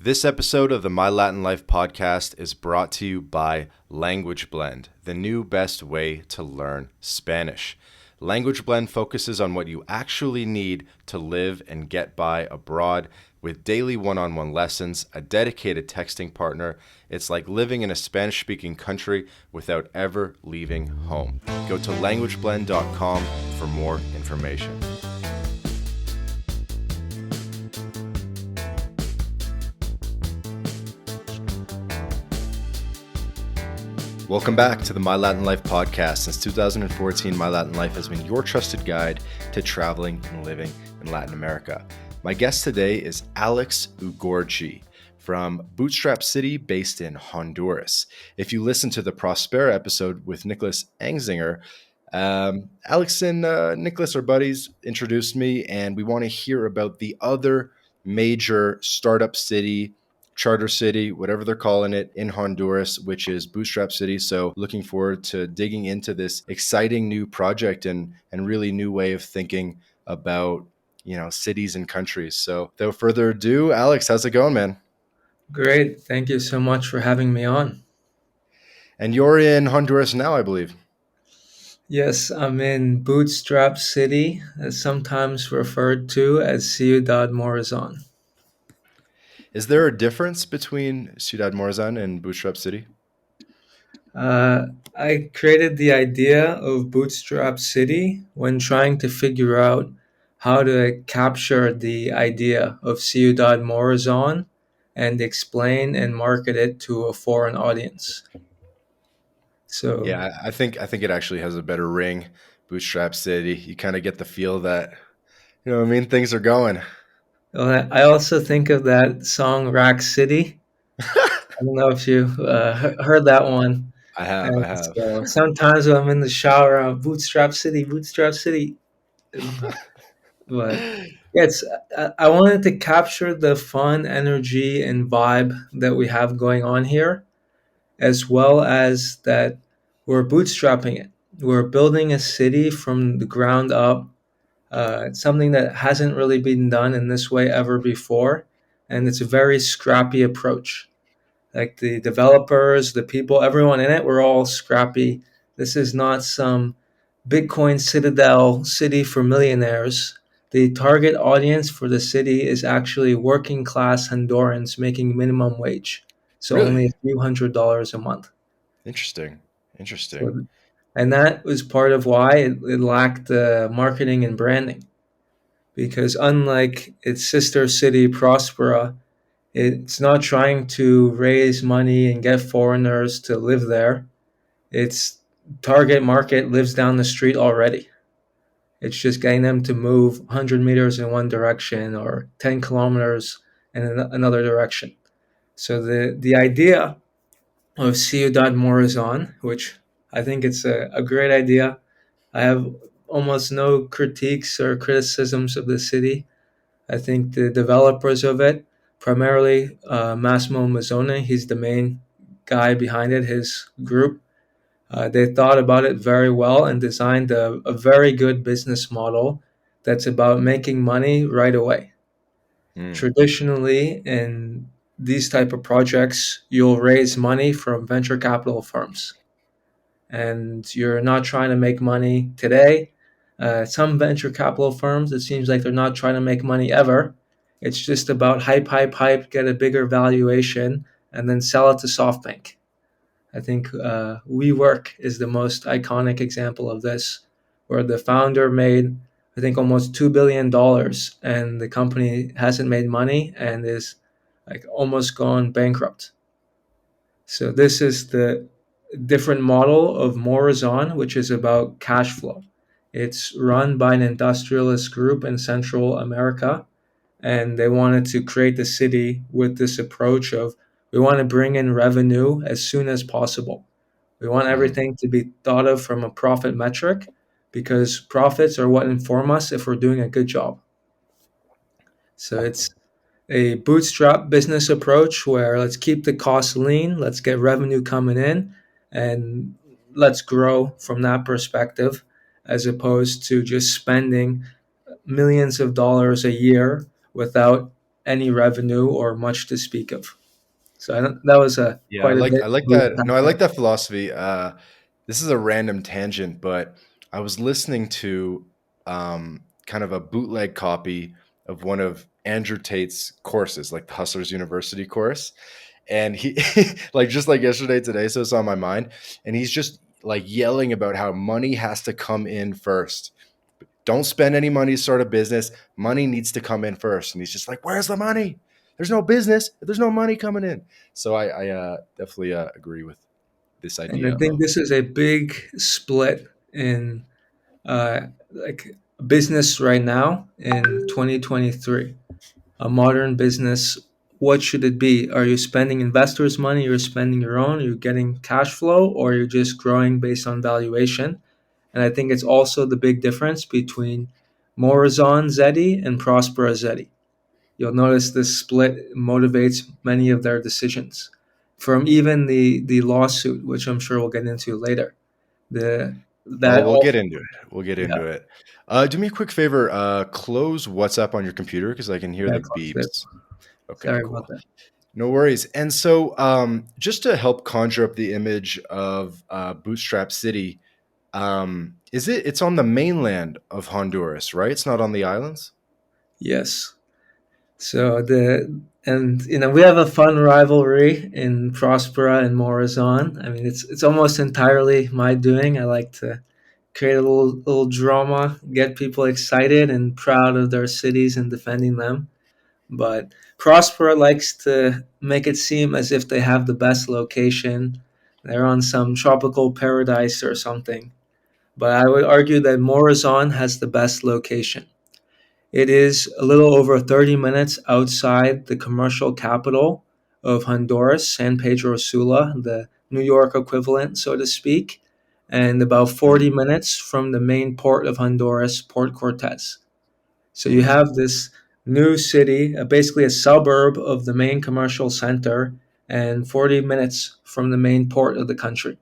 This episode of the My Latin Life podcast is brought to you by Language Blend, the new best way to learn Spanish. Language Blend focuses on what you actually need to live and get by abroad with daily one-on-one lessons, a dedicated texting partner. It's like living in a Spanish-speaking country without ever leaving home. Go to languageblend.com for more information. Welcome back to the My Latin Life podcast. Since 2014, My Latin Life has been your trusted guide to traveling and living in Latin America. My guest today is Alex Ugorji from Bootstrap City, based in Honduras. If you listen to the Prospera episode with Nicholas Angzinger, Alex and Nicholas are buddies, introduced me, and we want to hear about the other major startup city, charter city, whatever they're calling it, in Honduras, which is Bootstrap City. So looking forward to digging into this exciting new project and really new way of thinking about, cities and countries. So without further ado, Alex, how's it going, man? Great. Thank you so much for having me on. And you're in Honduras now, I believe. Yes, I'm in Bootstrap City, sometimes referred to as Ciudad Morazán. Is there a difference between Ciudad Morazán and Bootstrap City? I created the idea of Bootstrap City when trying to figure out how to capture the idea of Ciudad Morazán and explain and market it to a foreign audience. So Yeah, I think it actually has a better ring, Bootstrap City. You kind of get the feel that, things are going. I also think of that song Rack City. I don't know if you heard that one. I have, I And have. so sometimes when I'm in the shower, I'm Bootstrap City, Bootstrap City. But yeah, I wanted to capture the fun, energy, and vibe that we have going on here, as well as that we're bootstrapping it. We're building a city from the ground up. It's something that hasn't really been done in this way ever before, and it's a very scrappy approach. Like the developers, the people, everyone in it, we're all scrappy. This is not some Bitcoin citadel city for millionaires. The target audience for the city is actually working class Hondurans making minimum wage. So only a Really? few $100s a month. Interesting. Interesting. So, and that was part of why it lacked marketing and branding. Because unlike its sister city, Prospera, it's not trying to raise money and get foreigners to live there. Its target market lives down the street already. It's just getting them to move 100 meters in one direction or 10 kilometers in another direction. So the idea of Ciudad Morazán, which I think it's a great idea. I have almost no critiques or criticisms of the city. I think the developers of it, primarily Massimo Mazzone, he's the main guy behind it, his group. They thought about it very well and designed a very good business model that's about making money right away. Mm. Traditionally, in these type of projects, you'll raise money from venture capital firms, and you're not trying to make money today. Some venture capital firms, it seems like they're not trying to make money ever. It's just about hype, hype, hype, get a bigger valuation, and then sell it to SoftBank. I think WeWork is the most iconic example of this, where the founder made, I think, almost $2 billion, and the company hasn't made money and is like almost gone bankrupt. So this is the different model of Morazon, which is about cash flow. It's run by an industrialist group in Central America, and they wanted to create the city with this approach of we want to bring in revenue as soon as possible. We want Mm. everything to be thought of from a profit metric because profits are what inform us if we're doing a good job. So it's a bootstrap business approach where let's keep the costs lean, let's get revenue coming in, and let's grow from that perspective as opposed to just spending millions of dollars a year without any revenue or much to speak of. So that was a Yeah, quite a bit I like to that. No, unpack I there. like that philosophy. This is a random tangent, but I was listening to kind of a bootleg copy of one of Andrew Tate's courses, like the Hustlers University course, and he like just like yesterday, today, so it's on my mind, and he's just like yelling about how money has to come in first. Don't spend any money to start a business. Money needs to come in first. And he's just like, where's the money? There's no business if there's no money coming in. So I definitely agree with this And I idea think of, this is a big split in like business right now in 2023. A modern business, what should it be? Are you spending investors' money? You're spending your own? You're getting cash flow, or you're just growing based on valuation? And I think it's also the big difference between Morazán ZEDE and Prospera ZEDE. You'll notice this split motivates many of their decisions. From even the lawsuit, which I'm sure we'll get into later. The oh, that we'll get also into it. We'll get yeah, into it. Do me a quick favor. Close WhatsApp on your computer because I can hear yeah, the close it. beeps. Okay, Sorry about cool. that. No worries. And so, just to help conjure up the image of Bootstrap City, is it? It's on the mainland of Honduras, right? It's not on the islands. Yes. So we have a fun rivalry in Prospera and Morazon. I mean, it's almost entirely my doing. I like to create a little drama, get people excited and proud of their cities and defending them. But Prospera likes to make it seem as if they have the best location. They're on some tropical paradise or something. But I would argue that Morazon has the best location. It is a little over 30 minutes outside the commercial capital of Honduras, San Pedro Sula, the New York equivalent, so to speak, and about 40 Mm, minutes from the main port of Honduras, Port Cortes. So you mm, have this new city, basically a suburb of the main commercial center, and 40 minutes from the main port of the country.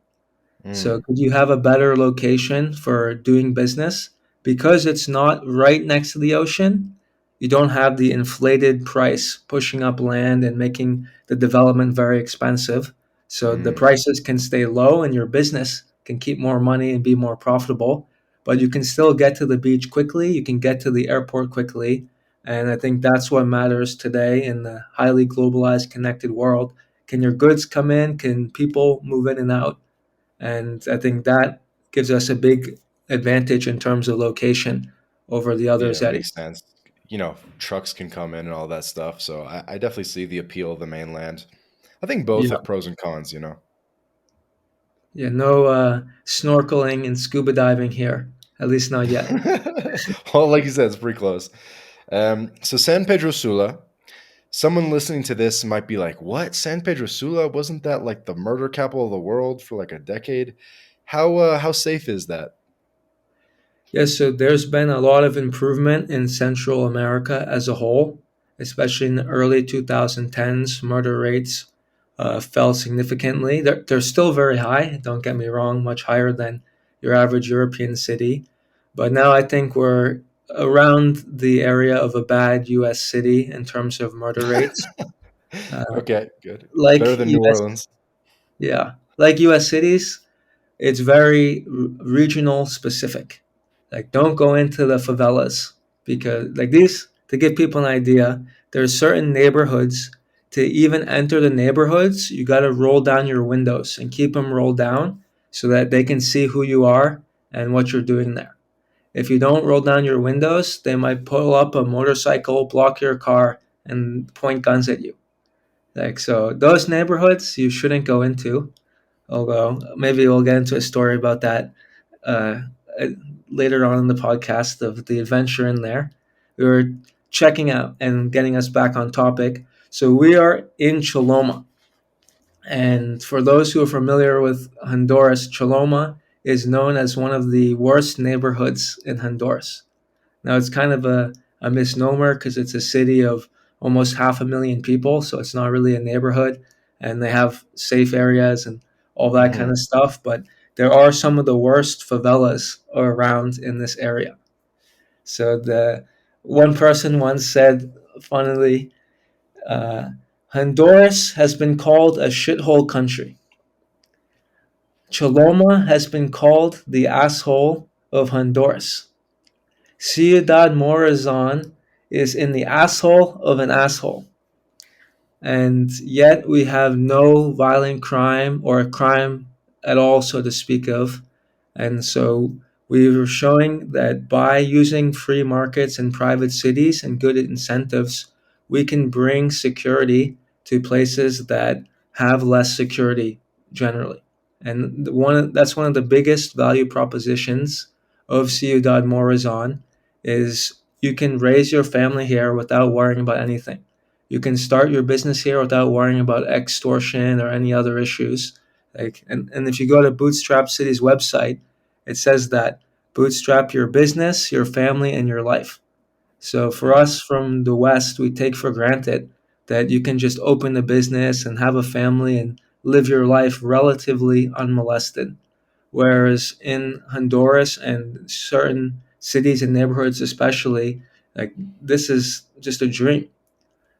So mm, could you have a better location for doing business? Because it's not right next to the ocean, you don't have the inflated price pushing up land and making the development very expensive. So the mm. prices can stay low and your business can keep more money and be more profitable. But you can still get to the beach quickly, you can get to the airport quickly. And I think that's what matters today in the highly globalized, connected world. Can your goods come in? Can people move in and out? And I think that gives us a big advantage in terms of location over the other Yeah, it cities. makes sense. Trucks can come in and all that stuff. So I definitely see the appeal of the mainland. I think both Yeah, have pros and cons. yeah, no snorkeling and scuba diving here, at least not yet. Well, like you said, it's pretty close. So San Pedro Sula, someone listening to this might be like, what? San Pedro Sula? Wasn't that like the murder capital of the world for like a decade? How safe is that? Yes, so there's been a lot of improvement in Central America as a whole, especially in the early 2010s. Murder rates fell significantly. They're still very high, don't get me wrong, much higher than your average European city. But now I think we're around the area of a bad US city in terms of murder rates. Uh, Okay, good. Better like than New US, Orleans. yeah, like US cities, it's very regional specific. Like, don't go into the favelas because, like, these, to give people an idea, there's certain neighborhoods. To even enter the neighborhoods, you got to roll down your windows and keep them rolled down so that they can see who you are and what you're doing there. If you don't roll down your windows, they might pull up a motorcycle, block your car, and point guns at you. Like, so, those neighborhoods you shouldn't go into. Although maybe we'll get into a story about that uh, uh, later on in the podcast of the adventure in there. We were checking out and getting us back on topic. So we are in Choloma. And for those who are familiar with Honduras, Choloma is known as one of the worst neighborhoods in Honduras. Now, it's kind of a misnomer because it's a city of almost 500,000 people, so it's not really a neighborhood, and they have safe areas and all that kind Hmm. of stuff. But there are some of the worst favelas around in this area. So the one person once said, funnily, Uh, Honduras has been called a shithole country. Choloma has been called the asshole of Honduras. Ciudad Morazán is in the asshole of an asshole. And yet we have no violent crime or crime at all, so to speak of. And so we were showing that by using free markets and private cities and good incentives, we can bring security to places that have less security generally. And that's one of the biggest value propositions of Ciudad Morazon is you can raise your family here without worrying about anything. You can start your business here without worrying about extortion or any other issues. And if you go to Bootstrap City's website, it says that bootstrap your business, your family, and your life. So for Mm. us from the West, we take for granted that you can just open a business and have a family and live your life relatively unmolested. Whereas in Honduras and certain cities and neighborhoods, especially, like this is just a dream.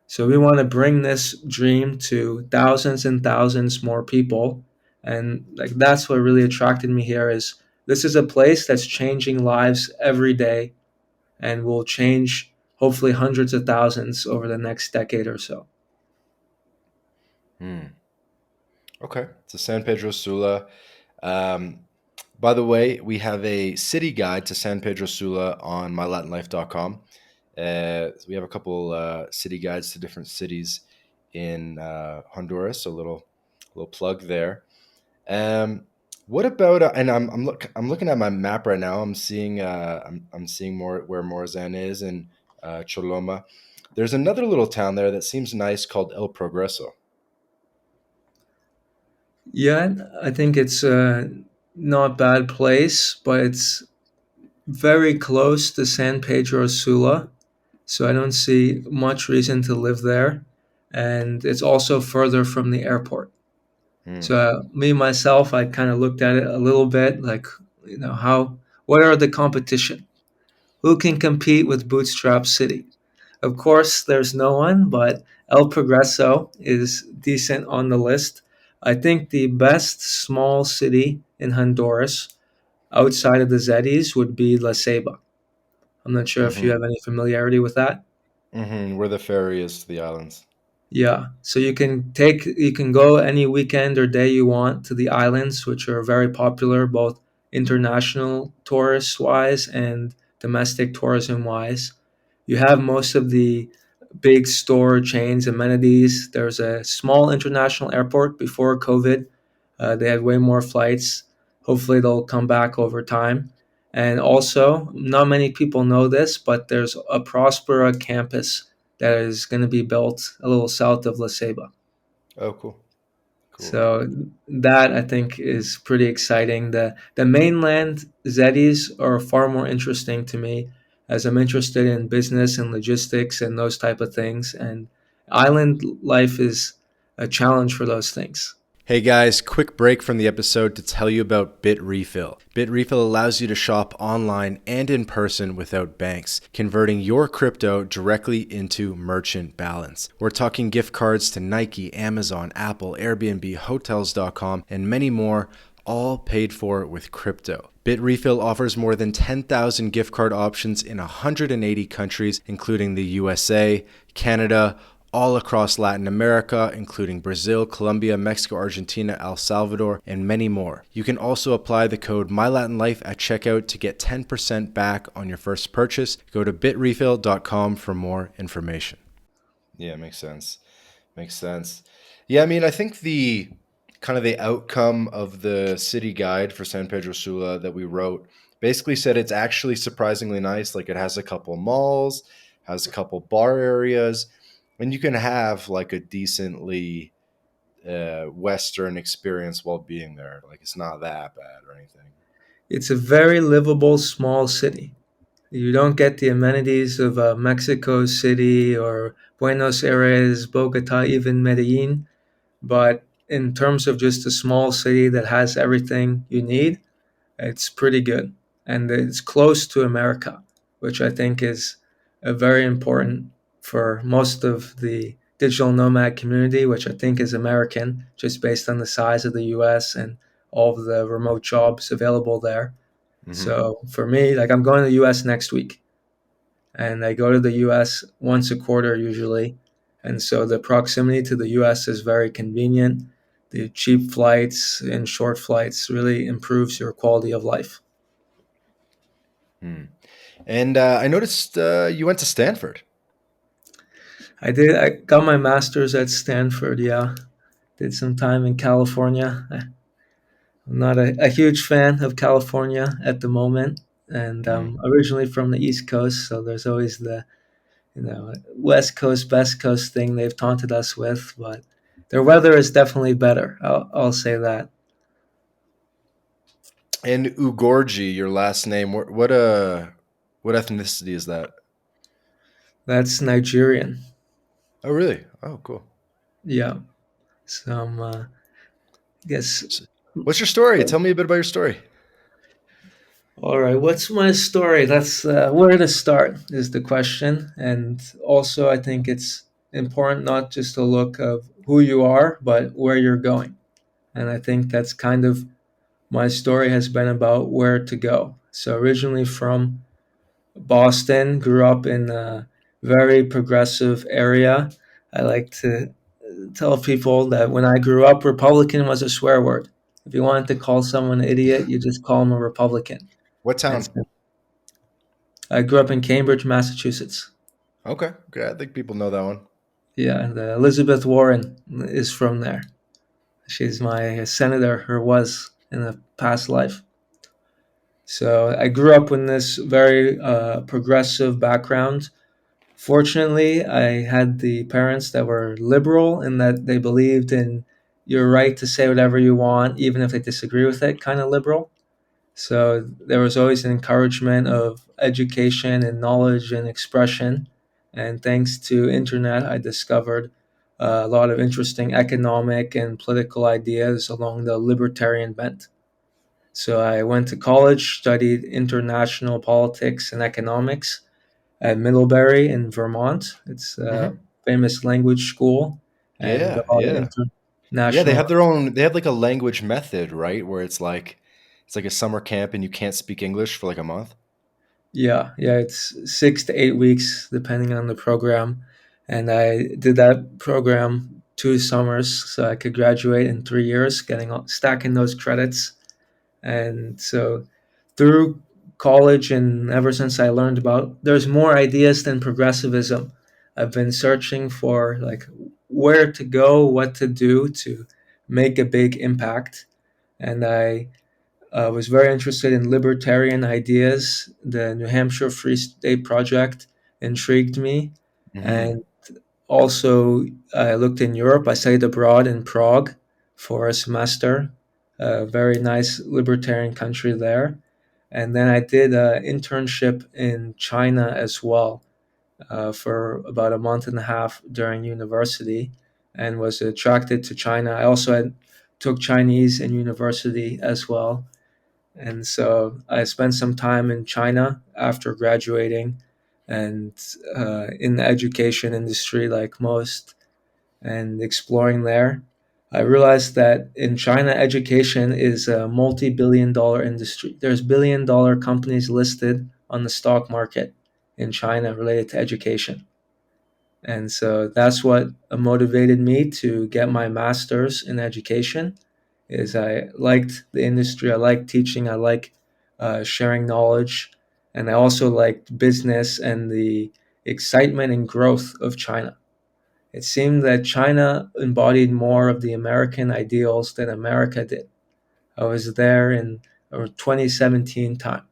So we want to bring this dream to thousands and thousands more people. And like that's what really attracted me here is this is a place that's changing lives every day and will change hopefully hundreds of thousands over the next decade or so. Mm. Okay. So San Pedro Sula. Um, by the way, we have a city guide to San Pedro Sula on mylatinlife.com. We have a couple city guides to different cities in Honduras. So little plug there. Um, what about and I'm looking at my map right now. I'm seeing more where Morazan is in Choloma. There's another little town there that seems nice called El Progreso. Yeah, I think it's a not bad place, but it's very close to San Pedro Sula. So I don't see much reason to live there. And it's also further from the airport. Hmm. So me myself, I kind of looked at it a little bit, like what are the competition? Who can compete with Bootstrap City? Of course, there's no one, but El Progreso is decent on the list. I think the best small city in Honduras outside of the ZEDEs would be La Ceiba. I'm not sure if you Mm-hmm. have any familiarity with that. Mm-hmm. Where the ferry is to the islands. Yeah, so you can go any weekend or day you want to the islands, which are very popular, both international tourist wise and domestic tourism wise. You have most of the big store chains, amenities. There's a small international airport before COVID. They had way more flights. Hopefully, they'll come back over time. And also, not many people know this, but there's a Prospera campus that is going to be built a little south of La Ceiba. Oh, cool, cool. So that I think is pretty exciting. The mainland Zetis are far more interesting to me as I'm interested in business and logistics and those type of things. And island life is a challenge for those things. Hey guys, quick break from the episode to tell you about Bitrefill. Bitrefill allows you to shop online and in person without banks, converting your crypto directly into merchant balance. We're talking gift cards to Nike, Amazon, Apple, Airbnb, Hotels.com, and many more, all paid for with crypto. Bitrefill offers more than 10,000 gift card options in 180 countries, including the USA, Canada, all across Latin America, including Brazil, Colombia, Mexico, Argentina, El Salvador, and many more. You can also apply the code MyLatinLife at checkout to get 10% back on your first purchase. Go to bitrefill.com for more information. Yeah, makes sense. Makes sense. Yeah, I mean, I think the kind of the outcome of the city guide for San Pedro Sula that we wrote basically said it's actually surprisingly nice. Like it has a couple malls, has a couple bar areas, and you can have like a decently Western experience while being there. Like it's not that bad or anything. It's a very livable small city. You don't get the amenities of Mexico City or Buenos Aires, Bogota, even Medellin. But in terms of just a small city that has everything you need, it's pretty good. And it's close to America, which I think is very important for most of the digital nomad community, which I think is American, just based on the size of the US and all of the remote jobs available there. Hmm. So for me, like I'm going to the US next week, and I go to the US once a quarter usually. And so the proximity to the US is very convenient. The cheap flights and short flights really improves your quality of life. Hmm. And I noticed you went to Stanford. I did. I got my master's at Stanford. Yeah, did some time in California. I'm not a huge fan of California at the moment, and Hmm. originally from the East Coast, so there's always the West Coast, Best Coast thing they've taunted us with, but their weather is definitely better. I'll say that. And Ugorji, your last name. What ethnicity is that? That's Nigerian. Oh, really? Oh, cool. Yeah. So I guess. So, what's your story? Tell me a bit about your story. All right. What's my story? That's where to start is the question, and also I think it's important not just to look of who you are, but where you're going. And I think that's kind of my story has been about where to go. So originally from Boston, grew up in a very progressive area. I like to tell people that when I grew up, Republican was a swear word. If you wanted to call someone an idiot, you just call them a Republican. What And town? so I grew up in Cambridge, Massachusetts. Okay. Okay. I think people know that one. Yeah, and Elizabeth Warren is from there. She's my senator, or was in a past life. So I grew up in this very progressive background. Fortunately, I had the parents that were liberal and that they believed in your right to say whatever you want, even if they disagree with it, kind of liberal. So there was always an encouragement of education and knowledge and expression. And thanks to internet, I discovered a lot of interesting economic and political ideas along the libertarian bent. So I went to college, studied international politics and economics at Middlebury in Vermont. It's a Hmm. famous language school and Yeah. a lot of Yeah. Yeah. They international. have their own. They have like a language method, right? Where it's like a summer camp, and you can't speak English for like a month. Yeah, yeah, it's 6 to 8 weeks depending on the program. And I did that program 2 summers so I could graduate in 3 years, stacking those credits. And so through college and ever since I learned about there's more ideas than progressivism. I've been searching for like where to go, what to do to make a big impact. And I was very interested in libertarian ideas. The New Hampshire Free State Project intrigued me. Hmm. And also, I looked in Europe. I studied abroad in Prague for a semester, a very nice libertarian country there. And then I did an internship in China as well for about a month and a half during university and was attracted to China. I also took Chinese in university as well, and so I spent some time in China after graduating and in the education industry, like most, and exploring there. I realized that in China, education is a multi billion-dollar industry. There's billion-dollar companies listed on the stock market in China related to education. And so that's what motivated me to get my master's in education is I liked the industry. I liked teaching. I like sharing knowledge. And I also liked business and the excitement and growth of China. It seemed that China embodied more of the American ideals than America did. I was there in 2017 time.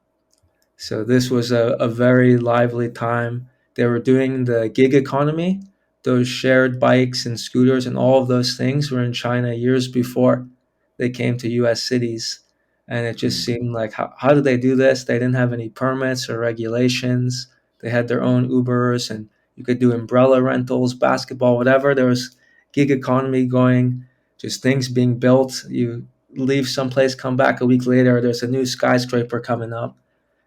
So this was a very lively time. They were doing the gig economy. Those shared bikes and scooters and all of those things were in China years before they came to US cities. And it just seemed like, how did they do this? They didn't have any permits or regulations. They had their own Ubers and you could do umbrella rentals, basketball, whatever. There was gig economy going, just things being built. You leave someplace, come back a week later, there's a new skyscraper coming up.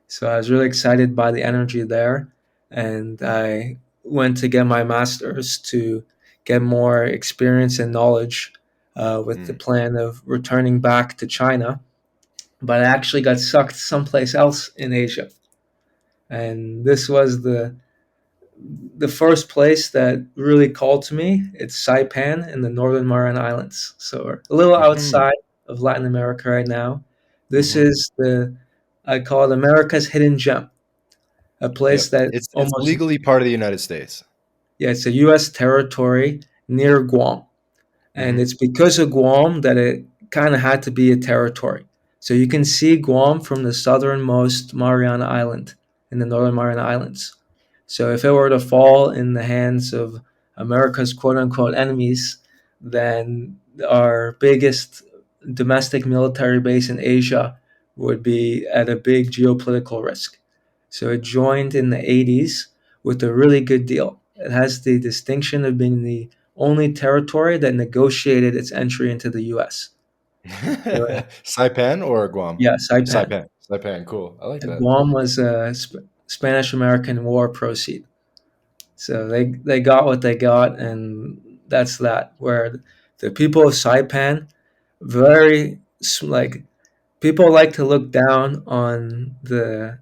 So I was really excited by the energy there. And I went to get my master's to get more experience and knowledge with the Mm. plan of returning back to China. But I actually got sucked someplace else in Asia, and this was the first place that really called to me. It's Saipan in the Northern Mariana Islands. So we're a little Hmm. outside of Latin America right now. This Hmm. is I call it America's hidden gem, a place Yep. that It's almost, legally part of the United States. yeah, it's a U.S. territory near Guam. And Hmm. it's because of Guam that it kind of had to be a territory. So you can see Guam from the southernmost Mariana Island in the Northern Mariana Islands. So if it were to fall in the hands of America's quote unquote enemies, then our biggest domestic military base in Asia would be at a big geopolitical risk. So it joined in the 80s with a really good deal. It has the distinction of being the only territory that negotiated its entry into the U.S. So, Saipan or Guam? yeah, Saipan. Saipan. Saipan. Cool. I like that. Guam was a Spanish American War proceed. So they got what they got, and that's that. Where the people of Saipan, very like people like to look down on the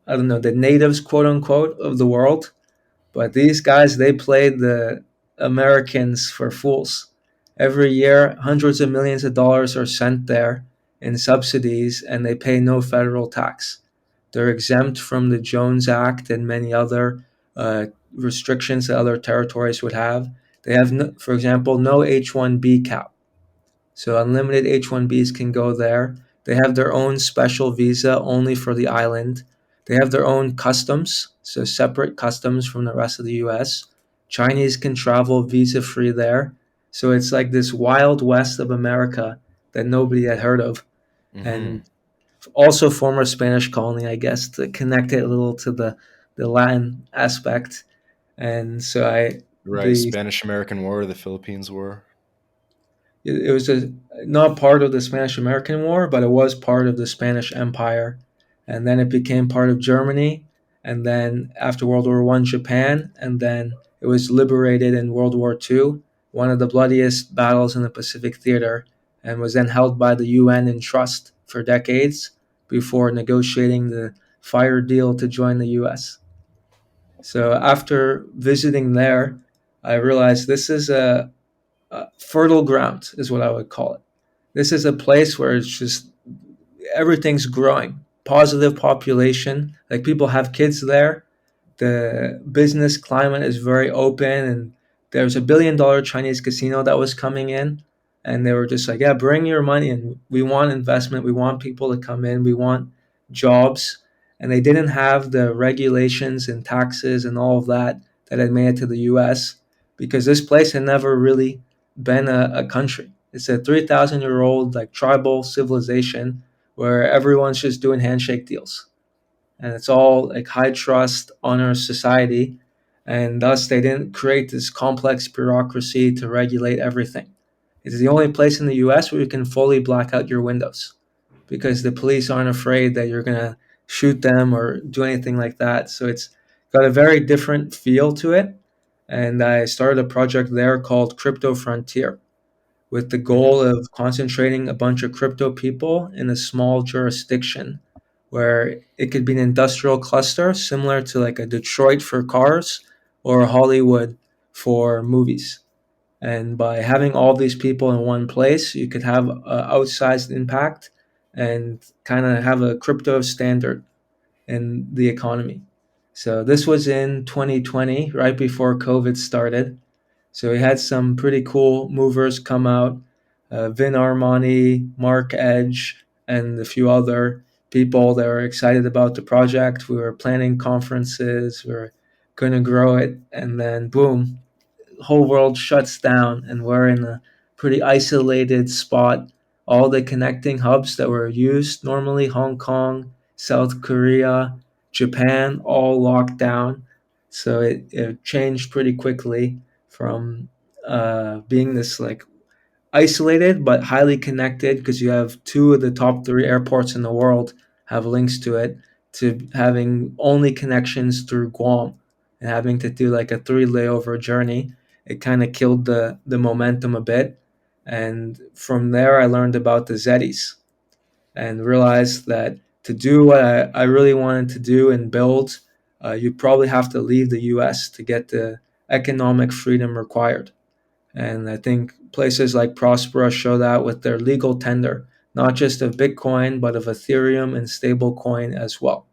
I don't know, the natives, quote unquote, of the world. But these guys, they played the Americans for fools. Every year, hundreds of millions of dollars are sent there in subsidies, and they pay no federal tax. They're exempt from the Jones Act and many other restrictions that other territories would have. They have, no, for example, no H-1B cap. So unlimited H-1Bs can go there. They have their own special visa only for the island. They have their own customs, so separate customs from the rest of the US. Chinese can travel visa free there. So it's like this wild west of America that nobody had heard of. Hmm. And also former Spanish colony, I guess, to connect it a little to the Latin aspect. And so Right. the Spanish American War, the Philippines War. it was not part of the Spanish American War, but it was part of the Spanish Empire. And then it became part of Germany. And then after World War One, Japan. And then it was liberated in World War Two, one of the bloodiest battles in the Pacific Theater, and was then held by the UN in trust for decades before negotiating the fire deal to join the US. So after visiting there, I realized this is a fertile ground is what I would call it. This is a place where it's just everything's growing. Positive population, like people have kids there. The business climate is very open, and there's $1 billion Chinese casino that was coming in, and they were just like, "Yeah, bring your money in. We want investment. We want people to come in. We want jobs." And they didn't have the regulations and taxes and all of that that had made it to the U.S. because this place had never really been a country. It's a 3,000-year-old like tribal civilization where everyone's just doing handshake deals, and it's all like high trust honor society, and thus they didn't create this complex bureaucracy to regulate everything. It's the only place in the US where you can fully black out your windows because the police aren't afraid that you're going to shoot them or do anything like that. So it's got a very different feel to it, and I started a project there called Crypto Frontier with the Hmm. goal of concentrating a bunch of crypto people in a small jurisdiction where it could be an industrial cluster similar to like a Detroit for cars or a Hollywood for movies. And by having all these people in one place, you could have an outsized impact and kind of have a crypto standard in the economy. So this was in 2020, right before COVID started. So we had some pretty cool movers come out, Vin Armani, Mark Edge, and a few other people that were excited about the project. We were planning conferences, we were going to grow it, and then boom, whole world shuts down, and we're in a pretty isolated spot. All the connecting hubs that were used normally, Hong Kong, South Korea, Japan, all locked down. So it changed pretty quickly from being this like isolated but highly connected because you have two of the top three airports in the world have links to it, to having only connections through Guam and having to do like a three layover journey it kind of killed the momentum a bit. And from there, I learned about the ZEDEs and realized that to do what I really wanted to do and build, you probably have to leave the US to get the economic freedom required. And I think places like Prospera show that with their legal tender, not just of Bitcoin, but of Ethereum and stablecoin as well.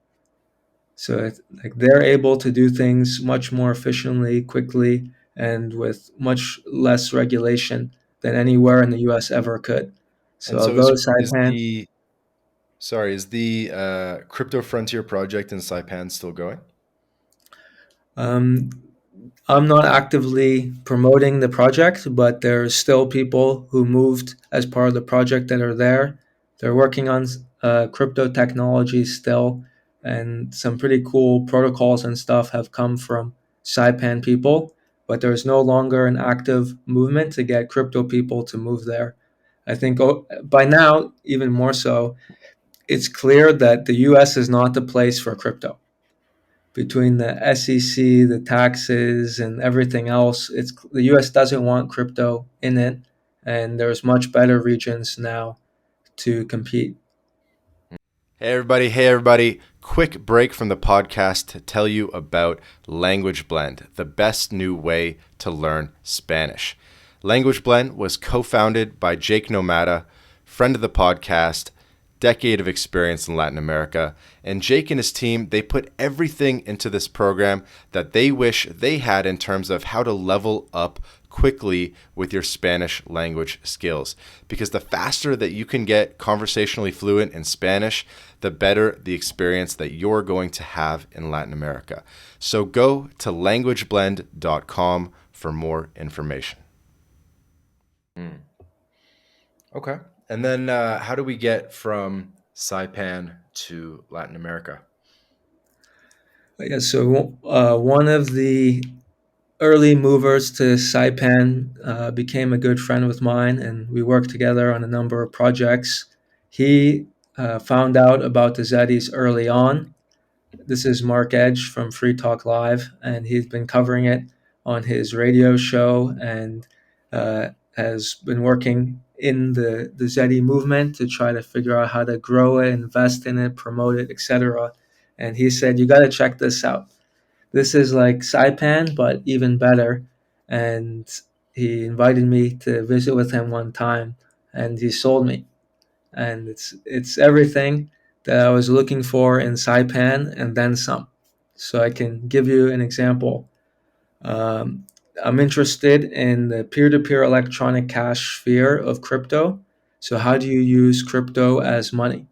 So like they're able to do things much more efficiently, quickly, and with much less regulation than anywhere in the US ever could. So And so although is Saipan, the sorry, is the Crypto Frontier project in Saipan still going? um, I'm not actively promoting the project, but there's still people who moved as part of the project that are there. They're working on crypto technology still, and some pretty cool protocols and stuff have come from Saipan people, but there's no longer an active movement to get crypto people to move there. I think by now, even more so, it's clear that the US is not the place for crypto. Between the SEC, the taxes, and everything else, it's the US doesn't want crypto in it, and there's much better regions now to compete. Hey everybody, hey everybody. Quick break from the podcast to tell you about Language Blend, the best new way to learn Spanish. Language Blend was co-founded by Jake Nomada, friend of the podcast, decade of experience in Latin America, and Jake and his team, they put everything into this program that they wish they had in terms of how to level up quickly with your Spanish language skills. Because the faster that you can get conversationally fluent in Spanish, the better the experience that you're going to have in Latin America. So go to languageblend.com for more information. Okay. And then how do we get from Saipan to Latin America? Yeah, so one of the early movers to Saipan became a good friend with mine, and we worked together on a number of projects. He found out about the ZEDEs early on. This is Mark Edge from Free Talk Live, and he's been covering it on his radio show and has been working in the ZEDE movement to try to figure out how to grow it, invest in it, promote it, etc. And he said, "You got to check this out. This is like Saipan, but even better." And he invited me to visit with him one time, and he sold me. And it's everything that I was looking for in Saipan and then some. So I can give you an example. Um, I'm interested in the peer-to-peer electronic cash sphere of crypto. So how do you use crypto as money?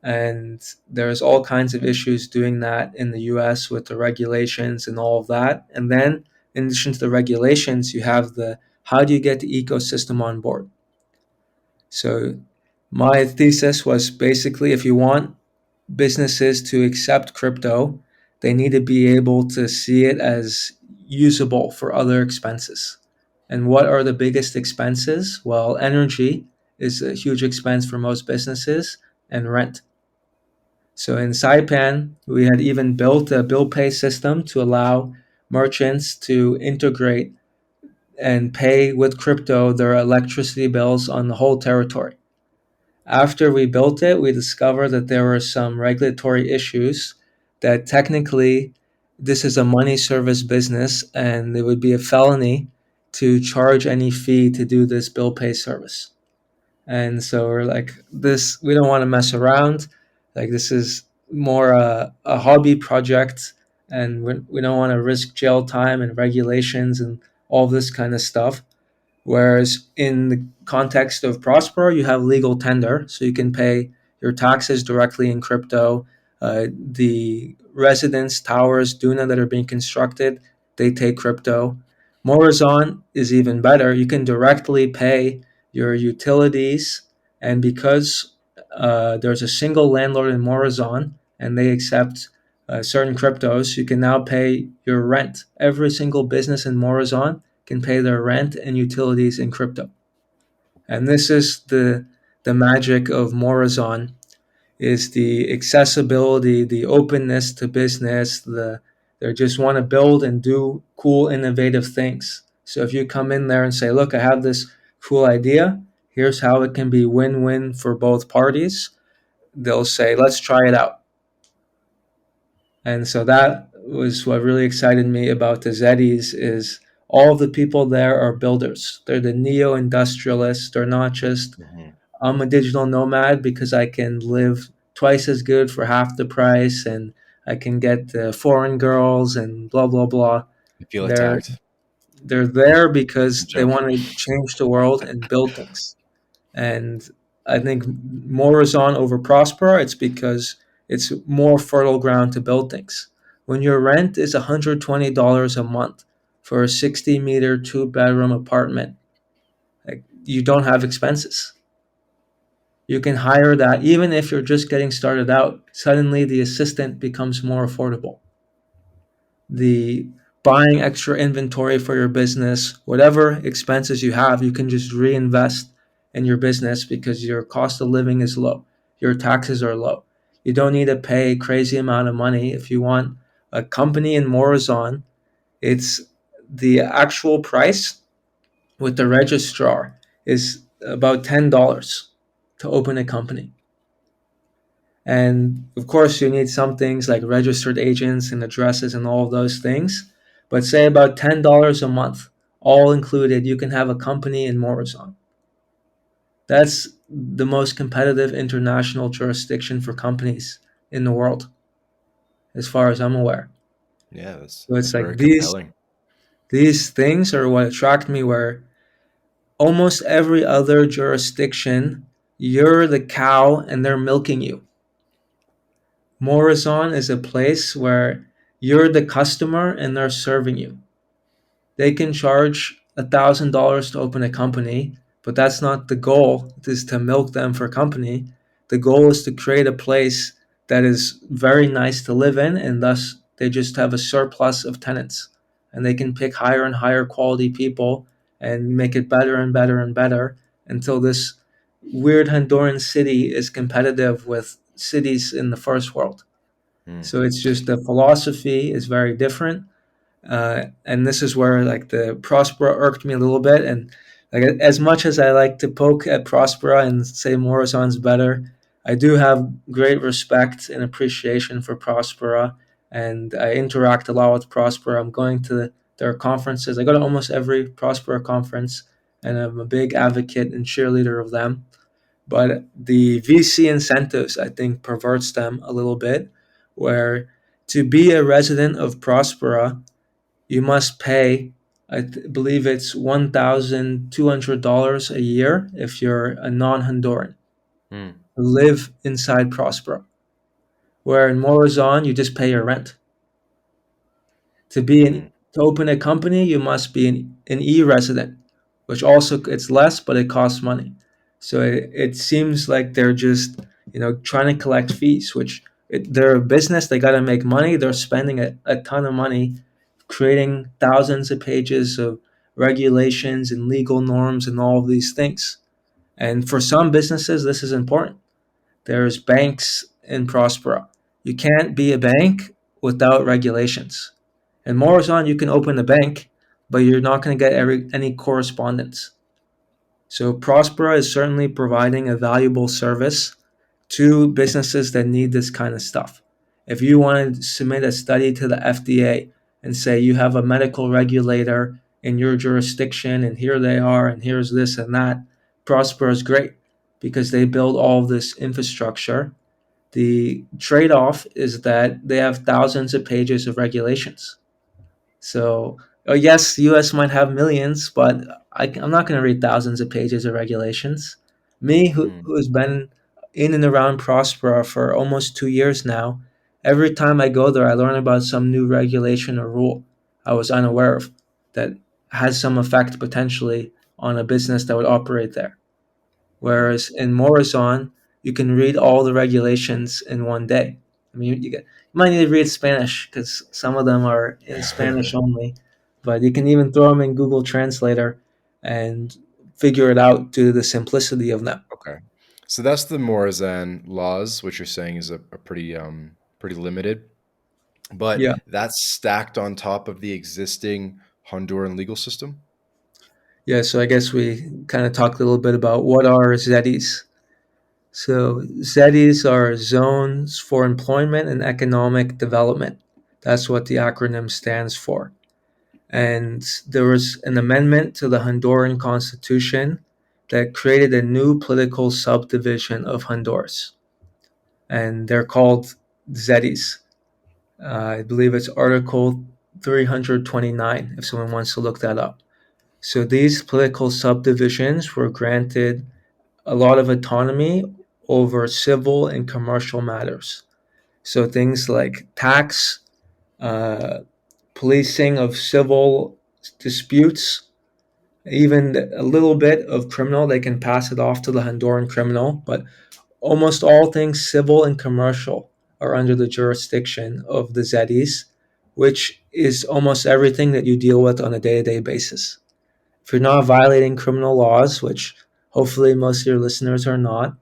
And there's all kinds of issues doing that in the US with the regulations and all of that. And then in addition to the regulations, you have the how do you get the ecosystem on board? So my thesis was basically if you want businesses to accept crypto, they need to be able to see it as usable for other expenses. And what are the biggest expenses? Well, energy is a huge expense for most businesses, and rent. So in Saipan, we had even built a bill pay system to allow merchants to integrate and pay with crypto their electricity bills on the whole territory. After we built it, we discovered that there were some regulatory issues that technically this is a money service business and it would be a felony to charge any fee to do this bill pay service. And so we're like, this, we don't want to mess around. Like, this is more a hobby project, and we don't want to risk jail time and regulations and all this kind of stuff. Whereas in the context of Prospero, you have legal tender, so you can pay your taxes directly in crypto. The residence towers, Duna, that are being constructed, they take crypto. Morazán is even better. You can directly pay your utilities, and because there's a single landlord in Morazán and they accept certain cryptos, you can now pay your rent. Every single business in Morazán can pay their rent and utilities in crypto. And this is the magic of Morazán, is the accessibility, the openness to business, they just want to build and do cool, innovative things. So if you come in there and say, look, I have this cool idea, here's how it can be win-win for both parties, they'll say, let's try it out. And so that was what really excited me about the ZEDEs is all of the people there are builders. They're the neo-industrialists. They're not just, Hmm. I'm a digital nomad because I can live twice as good for half the price and I can get foreign girls and blah, blah, blah. I feel They're, attacked. they're there I'm because they joking. want to change the world and build things. And I think more is on over Prospera. It's because it's more fertile ground to build things. When your rent is $120 a month for a 60-meter, two-bedroom apartment, like, you don't have expenses. You can hire that even if you're just getting started out. Suddenly, the assistant becomes more affordable. The buying extra inventory for your business, whatever expenses you have, you can just reinvest in your business because your cost of living is low. Your taxes are low. You don't need to pay a crazy amount of money. If you want a company in Morazon, it's the actual price with the registrar is about $10 to open a company. And of course, you need some things like registered agents and addresses and all of those things. But say about $10 a month, all included, you can have a company in Morazon. That's the most competitive international jurisdiction for companies in the world, as far as I'm aware. Yeah, So it's that's like very these compelling. these things are what attract me. Where almost every other jurisdiction, you're the cow and they're milking you. Morazon is a place where you're the customer and they're serving you. They can charge $1,000 to open a company, but that's not the goal. It is to milk them for company. The goal is to create a place that is very nice to live in, and thus they just have a surplus of tenants, and they can pick higher and higher quality people and make it better and better and better until this weird Honduran city is competitive with cities in the first world. Mm. So it's just the philosophy is very different, and this is where like the Prospera irked me a little bit. And like as much as I like to poke at Prospera and say Morazon's better, I do have great respect and appreciation for Prospera, and I interact a lot with Prospera. I'm going to their conferences. I go to almost every Prospera conference, and I'm a big advocate and cheerleader of them. But the VC incentives, I think, perverts them a little bit, where to be a resident of Prospera, you must pay, believe it's $1,200 a year if you're a non-Honduran Mm. to live inside Prospera. Where in Morazon, you just pay your rent. To be Mm. to open a company, you must be an e-resident, which also it's less, but it costs money. So it seems like they're just trying to collect fees, which they're a business. They got to make money. They're spending a ton of money creating thousands of pages of regulations and legal norms and all of these things. And for some businesses, this is important. There's banks in Prospera. You can't be a bank without regulations. In Morazon, you can open a bank, but you're not going to get any correspondence. So Prospera is certainly providing a valuable service to businesses that need this kind of stuff. If you want to submit a study to the FDA and say you have a medical regulator in your jurisdiction and here they are and here's this and that, Prospera is great because they build all of this infrastructure. The trade off is that they have thousands of pages of regulations. So, yes, the US might have millions, but I'm not going to read thousands of pages of regulations. Me, Mm. who has been in and around Prospera for almost 2 years now, every time I go there, I learn about some new regulation or rule I was unaware of that has some effect potentially on a business that would operate there. Mm. Whereas in Morazon, you can read all the regulations in one day. I mean, you might need to read Spanish because some of them are in Spanish only, but you can even throw them in Google Translator and figure it out due to the simplicity of them. Okay. So that's the Morazan laws, which you're saying is a pretty pretty limited, but Yeah. that's stacked on top of the existing Honduran legal system. Yeah, so I guess we kind of talked a little bit about what are ZEDEs. So ZEDEs are zones for employment and economic development. That's what the acronym stands for. And there was an amendment to the Honduran constitution that created a new political subdivision of Honduras. And they're called ZEDEs. I believe it's Article 329, if someone wants to look that up. So these political subdivisions were granted a lot of autonomy over civil and commercial matters. So things like tax, uh, policing of civil disputes, even a little bit of criminal, they can pass it off to the Honduran criminal, but almost all things civil and commercial are under the jurisdiction of the ZEDEs, which is almost everything that you deal with on a day-to-day basis. If you're not violating criminal laws, which hopefully most of your listeners are not,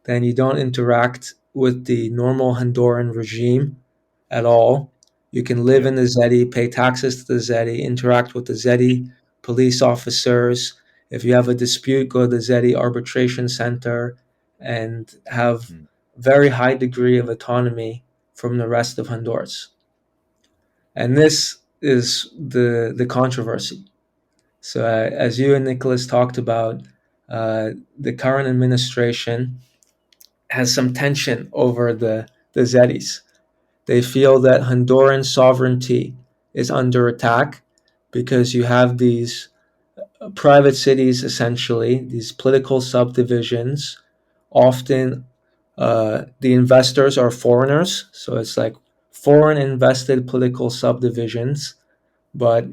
then you don't interact with the normal Honduran regime at all. You can live Yeah. in the ZEDE, pay taxes to the ZEDE, interact with the ZEDE police officers. If you have a dispute, go to the ZEDE arbitration center and have Mm. very high degree of autonomy from the rest of Honduras. And this is the controversy. So, as you and Nicholas talked about, the current administration has some tension over the ZEDEs. They feel that Honduran sovereignty is under attack because you have these private cities, essentially, these political subdivisions. Often the investors are foreigners, so it's like foreign invested political subdivisions, but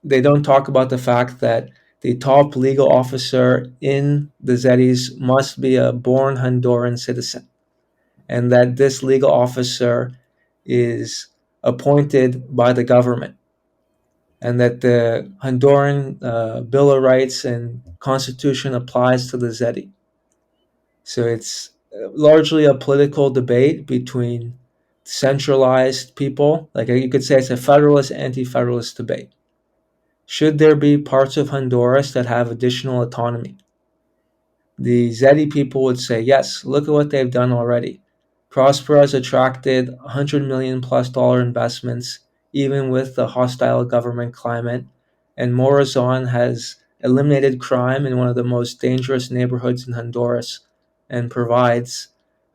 they don't talk about the fact that the top legal officer in the ZEDEs must be a born Honduran citizen, and that this legal officer is appointed by the government, and that the Honduran Bill of Rights and Constitution applies to the ZEDE. So it's largely a political debate between centralized people. Like you could say it's a federalist, anti federalist debate. Should there be parts of Honduras that have additional autonomy? The ZEDE people would say, yes, look at what they've done already. Prospera has attracted $100 million plus investments, even with the hostile government climate. And Morazán has eliminated crime in one of the most dangerous neighborhoods in Honduras and provides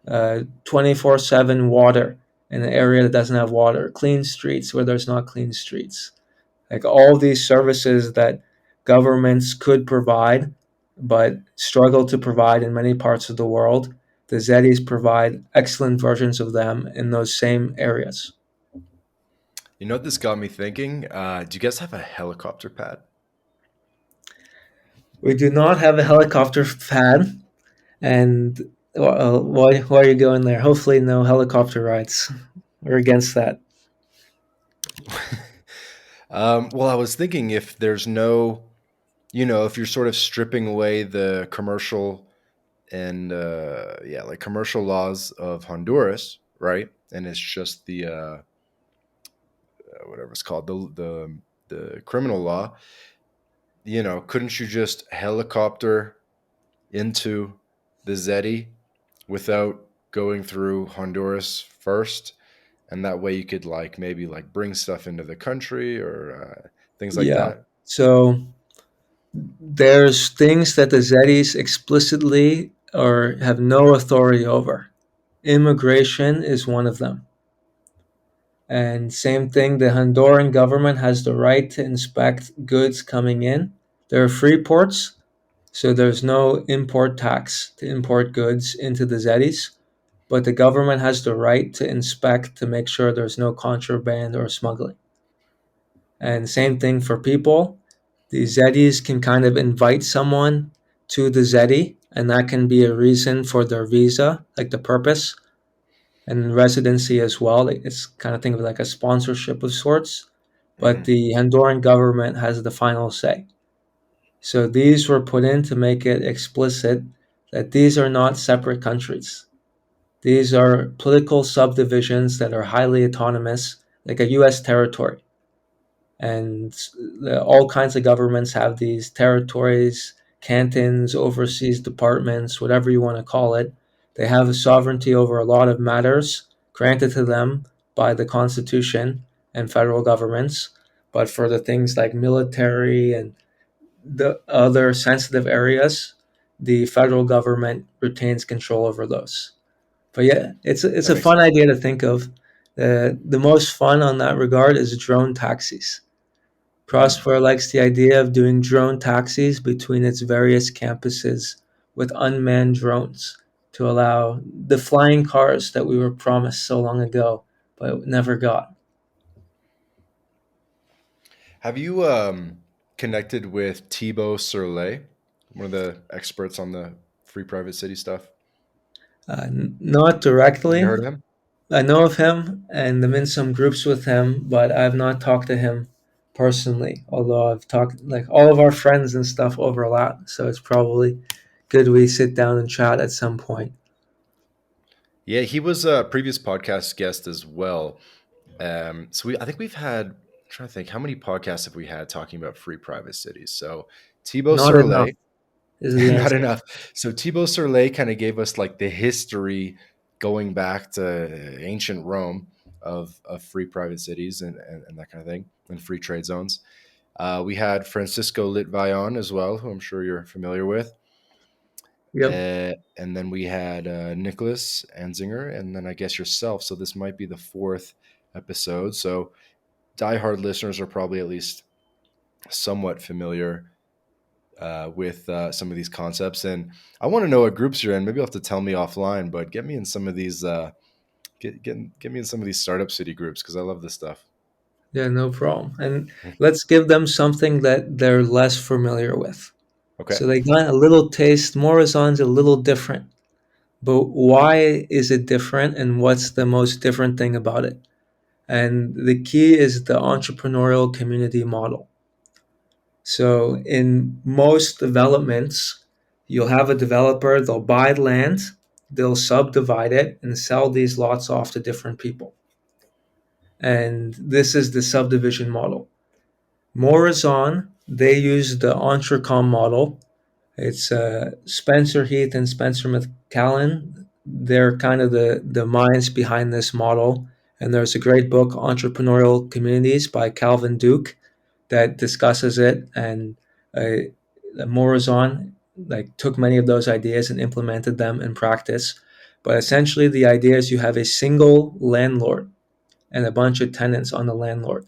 24/7 water in an area that doesn't have water, clean streets where there's not clean streets. Like all these services that governments could provide but struggle to provide in many parts of the world, the ZEDEs provide excellent versions of them in those same areas. You know what this got me thinking? Do you guys have a helicopter pad? We do not have a helicopter pad, and why are you going there? Hopefully, no helicopter rides. We're against that. Well, I was thinking if there's no, if you're sort of stripping away the commercial and yeah, like commercial laws of Honduras, right? And it's just the whatever it's called, the criminal law. Couldn't you just helicopter into the ZEDE without going through Honduras first? And that way you could like maybe like bring stuff into the country or things like Yeah. that. So there's things that the ZEDEs explicitly or have no authority over. Immigration is one of them. And same thing, the Honduran government has the right to inspect goods coming in. There are free ports, so there's no import tax to import goods into the ZEDEs, but the government has the right to inspect to make sure there's no contraband or smuggling. And same thing for people. The ZEDEs can kind of invite someone to the ZEDE, and that can be a reason for their visa, like the purpose, and residency as well. Like it's kind of think of like a sponsorship of sorts, but Hmm. the Honduran government has the final say. So these were put in to make it explicit that these are not separate countries. These are political subdivisions that are highly autonomous, like a U.S. territory. and all kinds of governments have these territories, cantons, overseas departments, whatever you want to call it. They have a sovereignty over a lot of matters granted to them by the Constitution and federal governments. But for the things like military and the other sensitive areas, the federal government retains control over those. But yeah, it's That a makes fun sense. idea to think of. The most fun on that regard is drone taxis. Hmm. Prospera likes the idea of doing drone taxis between its various campuses with unmanned drones to allow the flying cars that we were promised so long ago, but never got. Have you connected with Thibaut Surley, one of the experts on the free private city stuff? Not Have you directly. heard of him? I know of him and I'm in some groups with him, but I've not talked to him personally. Although I've talked, like all of our friends and stuff overlap, so it's probably good we sit down and chat at some point. Yeah, he was a previous podcast guest as well. I think we've had. I'm trying to think, how many podcasts have we had talking about free private cities? So Thibaut Not enough Surley, is the not answer. enough. So Thibaut Surley kind of gave us like the history going back to ancient Rome of free private cities and that kind of thing, and free trade zones. We had Francisco Litvayon as well, who I'm sure you're familiar with. Yep. And then we had Nicholas Anzinger, and then I guess yourself. So this might be the fourth episode. So diehard listeners are probably at least somewhat familiar with some of these concepts. And I want to know what groups you're in. Maybe you'll have to tell me offline, but get me in some of these. Get me in some of these startup city groups because I love this stuff. Yeah, no problem. And let's give them something that they're less familiar with. Okay. So they got a little taste. Morazan's a little different. But why is it different and what's the most different thing about it? And the key is the entrepreneurial community model. So in most developments, you'll have a developer, they'll buy land, they'll subdivide it and sell these lots off to different people. And this is the subdivision model. Morazan, they use the Entrecom model. It's Spencer Heath and Spencer McCallan. They're kind of the minds behind this model. And there's a great book, Entrepreneurial Communities by Calvin Duke, that discusses it. And Morazan like took many of those ideas and implemented them in practice. But essentially, the idea is you have a single landlord and a bunch of tenants on the landlord,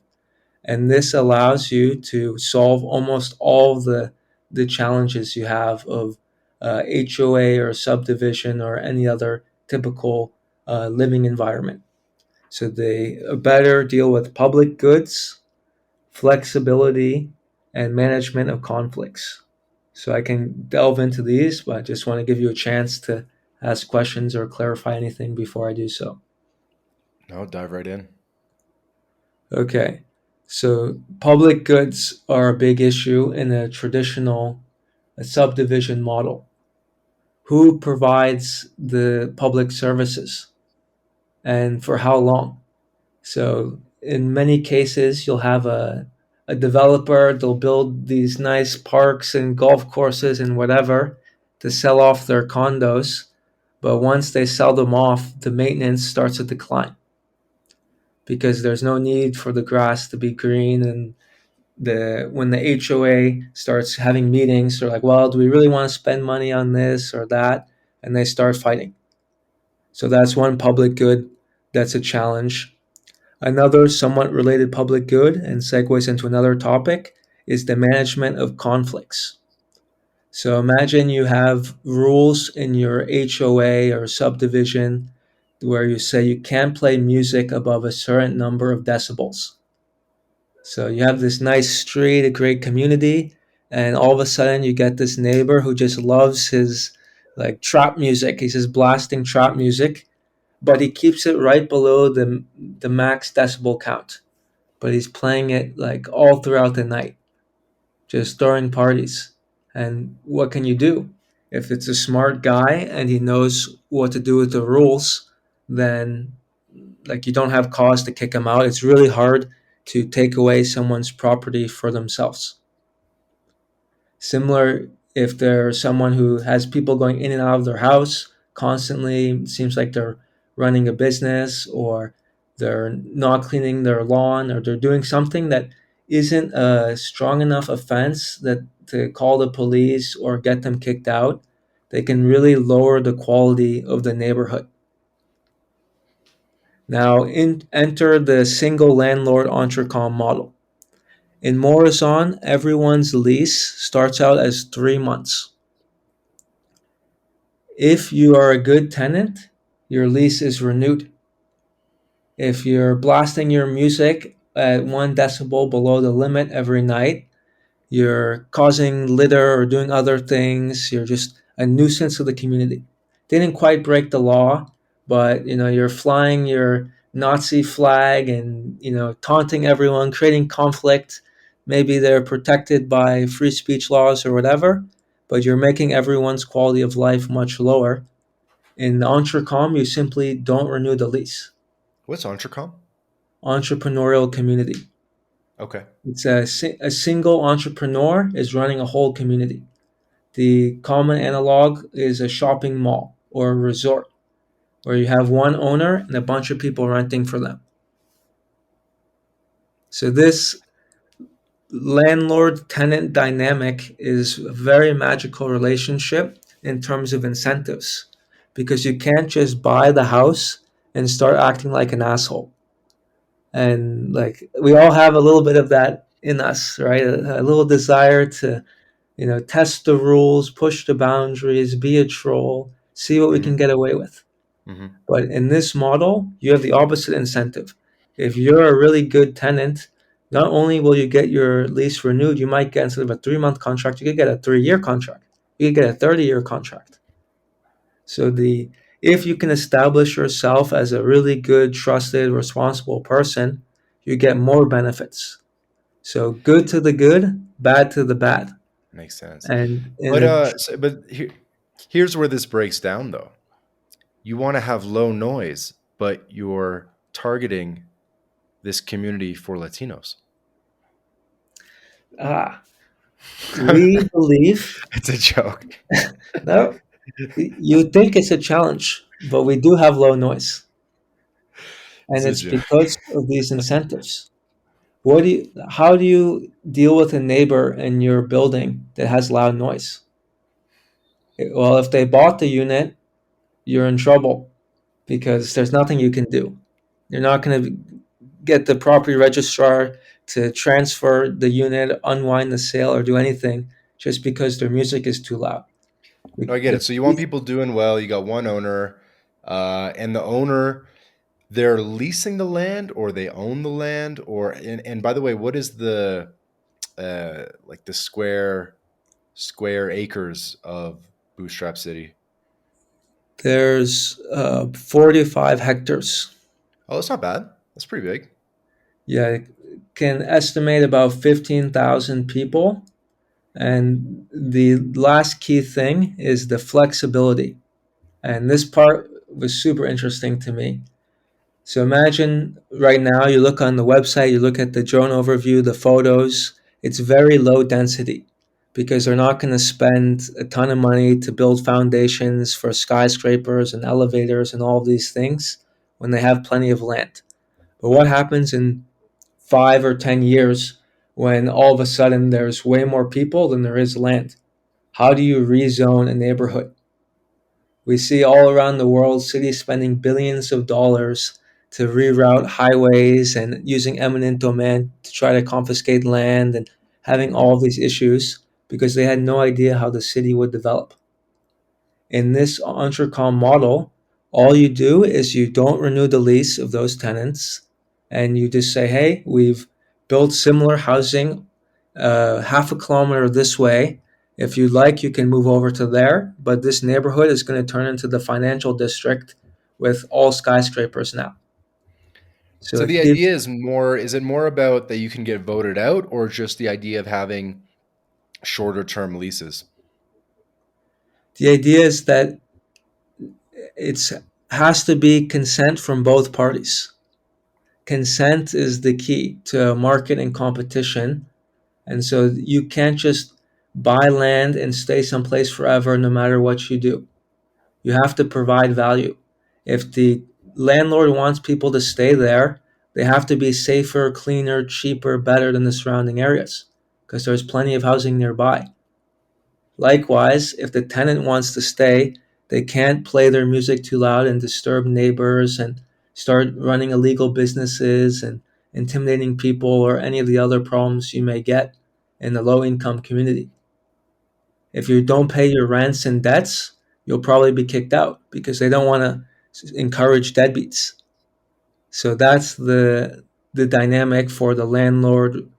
and this allows you to solve almost all the challenges you have of HOA or subdivision or any other typical living environment. So they better deal with public goods, flexibility, and management of conflicts. So I can delve into these, but I just want to give you a chance to ask questions or clarify anything before I do so. No, dive right in. Okay. So public goods are a big issue in a traditional subdivision model. Who provides the public services and for how long? So in many cases, you'll have a developer, they'll build these nice parks and golf courses and whatever to sell off their condos. But once they sell them off, the maintenance starts to decline because there's no need for the grass to be green, and when the HOA starts having meetings, they're like, well, do we really want to spend money on this or that? And they start fighting. So that's one public good that's a challenge. Another somewhat related public good and segues into another topic is the management of conflicts. So imagine you have rules in your HOA or subdivision where you say you can't play music above a certain number of decibels. So you have this nice street, a great community, and all of a sudden you get this neighbor who just loves his like trap music. He's just blasting trap music, but he keeps it right below the max decibel count. But he's playing it like all throughout the night, just throwing parties. And what can you do? If it's a smart guy and he knows what to do with the rules, then like you don't have cause to kick him out. It's really hard to take away someone's property for themselves. Similar, if there's someone who has people going in and out of their house constantly, it seems like they're running a business, or they're not cleaning their lawn, or they're doing something that isn't a strong enough offense that to call the police or get them kicked out, they can really lower the quality of the neighborhood. Now, enter the single landlord entrecom model. In Morazán, everyone's lease starts out as 3 months. If you are a good tenant, your lease is renewed. If you're blasting your music at 1 decibel below the limit every night, you're causing litter or doing other things, you're just a nuisance to the community. Didn't quite break the law, but you're flying your Nazi flag and taunting everyone, creating conflict. Maybe they're protected by free speech laws or whatever, but you're making everyone's quality of life much lower. In Entrecom, you simply don't renew the lease. What's Entrecom? Entrepreneurial community. Okay. It's a single entrepreneur is running a whole community. The common analog is a shopping mall or a resort where you have one owner and a bunch of people renting for them. So this landlord-tenant dynamic is a very magical relationship in terms of incentives, because you can't just buy the house and start acting like an asshole. And like, we all have a little bit of that in us, right? A little desire to test the rules, push the boundaries, be a troll, see what we Mm-hmm. can get away with. Mm-hmm. But in this model, you have the opposite incentive. If you're a really good tenant, not only will you get your lease renewed, you might get, instead of a 3-month contract, you could get a 3-year contract. You could get a 30-year contract. So if you can establish yourself as a really good, trusted, responsible person, you get more benefits. So good to the good, bad to the bad. Makes sense. And in But a here's where this breaks down, though. You want to have low noise, but you're targeting this community for Latinos. we believe, It's a joke. no, you think it's a challenge, but we do have low noise. And It's a it's joke. because of these incentives. How do you deal with a neighbor in your building that has loud noise? Well, if they bought the unit, you're in trouble because there's nothing you can do. You're not going to get the property registrar to transfer the unit, unwind the sale, or do anything just because their music is too loud. No, I get it. So you want people doing well. You got one owner, and the owner, they're leasing the land, or they own the land, or and by the way, what is the like the square acres of Bootstrap City? There's 45 hectares. Oh, that's not bad. That's pretty big. Yeah, can estimate about 15,000 people. And the last key thing is the flexibility. And this part was super interesting to me. So imagine right now you look on the website, you look at the drone overview, the photos, it's very low density because they're not going to spend a ton of money to build foundations for skyscrapers and elevators and all of these things when they have plenty of land. But what happens in 5 or 10 years when all of a sudden there's way more people than there is land? How do you rezone a neighborhood? We see all around the world cities spending billions of dollars to reroute highways and using eminent domain to try to confiscate land and having all of these issues because they had no idea how the city would develop. In this Entrecom model, all you do is you don't renew the lease of those tenants, and you just say, hey, we've built similar housing half a kilometer this way. If you'd like, you can move over to there, but this neighborhood is going to turn into the financial district with all skyscrapers now. So So it the gives, idea is it more about that you can get voted out, or just the idea of having shorter term leases? the idea is that it's has to be consent from both parties. consent is the key to market and competition. And so you can't just buy land and stay someplace forever no matter what you do. You have to provide value. If the landlord wants people to stay there, they have to be safer, cleaner, cheaper, better than the surrounding areas because there's plenty of housing nearby. Likewise, if the tenant wants to stay, they can't play their music too loud and disturb neighbors and start running illegal businesses and intimidating people or any of the other problems you may get in a low income community. If you don't pay your rents and debts, you'll probably be kicked out because they don't want to encourage deadbeats. So that's the dynamic for the landlord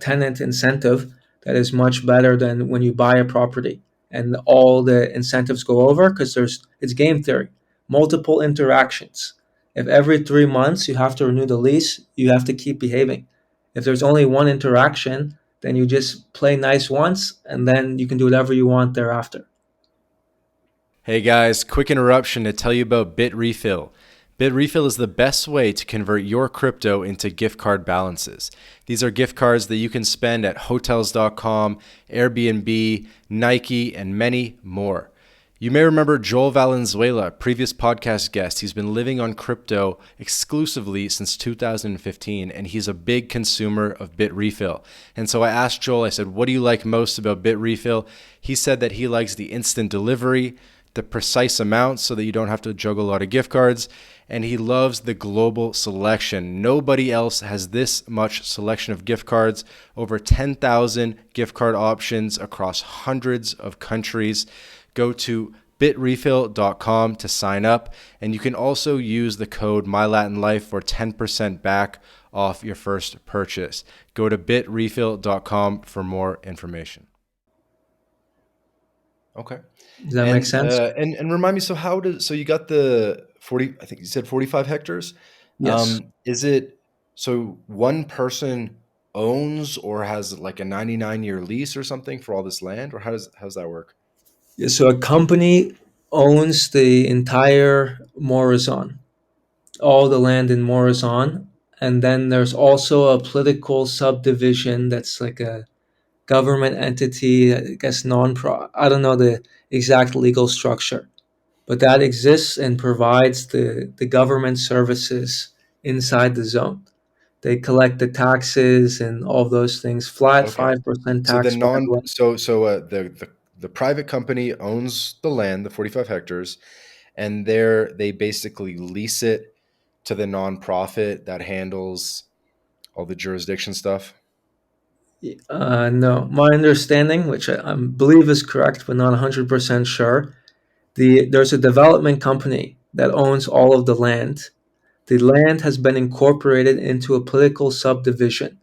tenant incentive that is much better than when you buy a property and all the incentives go over because it's game theory, multiple interactions. If every 3 months you have to renew the lease, you have to keep behaving. If there's only one interaction, then you just play nice once and then you can do whatever you want thereafter. Hey guys, quick interruption to tell you about Bitrefill. Bitrefill is the best way to convert your crypto into gift card balances. These are gift cards that you can spend at hotels.com, Airbnb, Nike, and many more. You may remember Joel Valenzuela, previous podcast guest. He's been living on crypto exclusively since 2015, and he's a big consumer of Bitrefill. And so I asked Joel, I said, what do you like most about Bitrefill? He said that he likes the instant delivery, the precise amount so that you don't have to juggle a lot of gift cards, and he loves the global selection. Nobody else has this much selection of gift cards, over 10,000 gift card options across hundreds of countries. Go to bitrefill.com to sign up, and you can also use the code MyLatinLife for 10% back off your first purchase. Go to bitrefill.com for more information. Okay. Does that make sense? And remind me, so you got the 40, I think you said 45 hectares. Yes. Is it, so one person owns or has like a 99-year lease or something for all this land, or how's that work? Yeah, so a company owns the entire Morazán, all the land in Morazán, and then there's also a political subdivision that's like a government entity, I guess non-pro. I don't know the exact legal structure, but that exists and provides the government services inside the zone. They collect the taxes and all those things, flat Okay. 5% So the tax for everyone. the private company owns the land, the 45 hectares, and they basically lease it to the nonprofit that handles all the jurisdiction stuff. No, my understanding, which I believe is correct, but not 100% sure, there's a development company that owns all of the land. The land has been incorporated into a political subdivision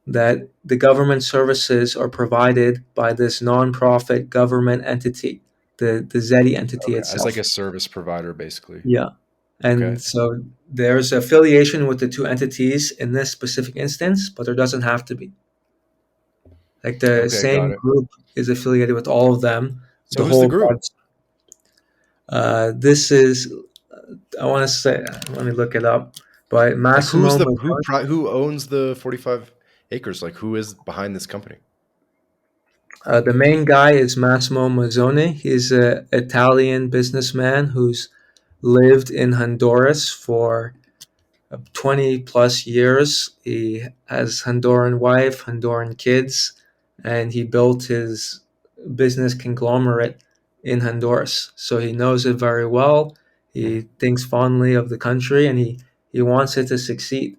that the government services are provided by this nonprofit government entity, the ZEDE entity Okay, as like itself. a service provider, basically. Yeah. Okay. And so there's affiliation with the two entities in this specific instance, but there doesn't have to be. Like the Okay, got same it. group is affiliated with all of them. So The who's the whole group? part. This is, I want to say, let me look it up. But Like Massimo Mazzone, who owns the 45 acres? Like who is behind this company? the main guy is Massimo Mazzone. He's an Italian businessman who's lived in Honduras for 20 plus years. He has Honduran wife, Honduran kids, and he built his business conglomerate in Honduras. So he knows it very well. He Mhm. thinks fondly of the country and he wants it to succeed.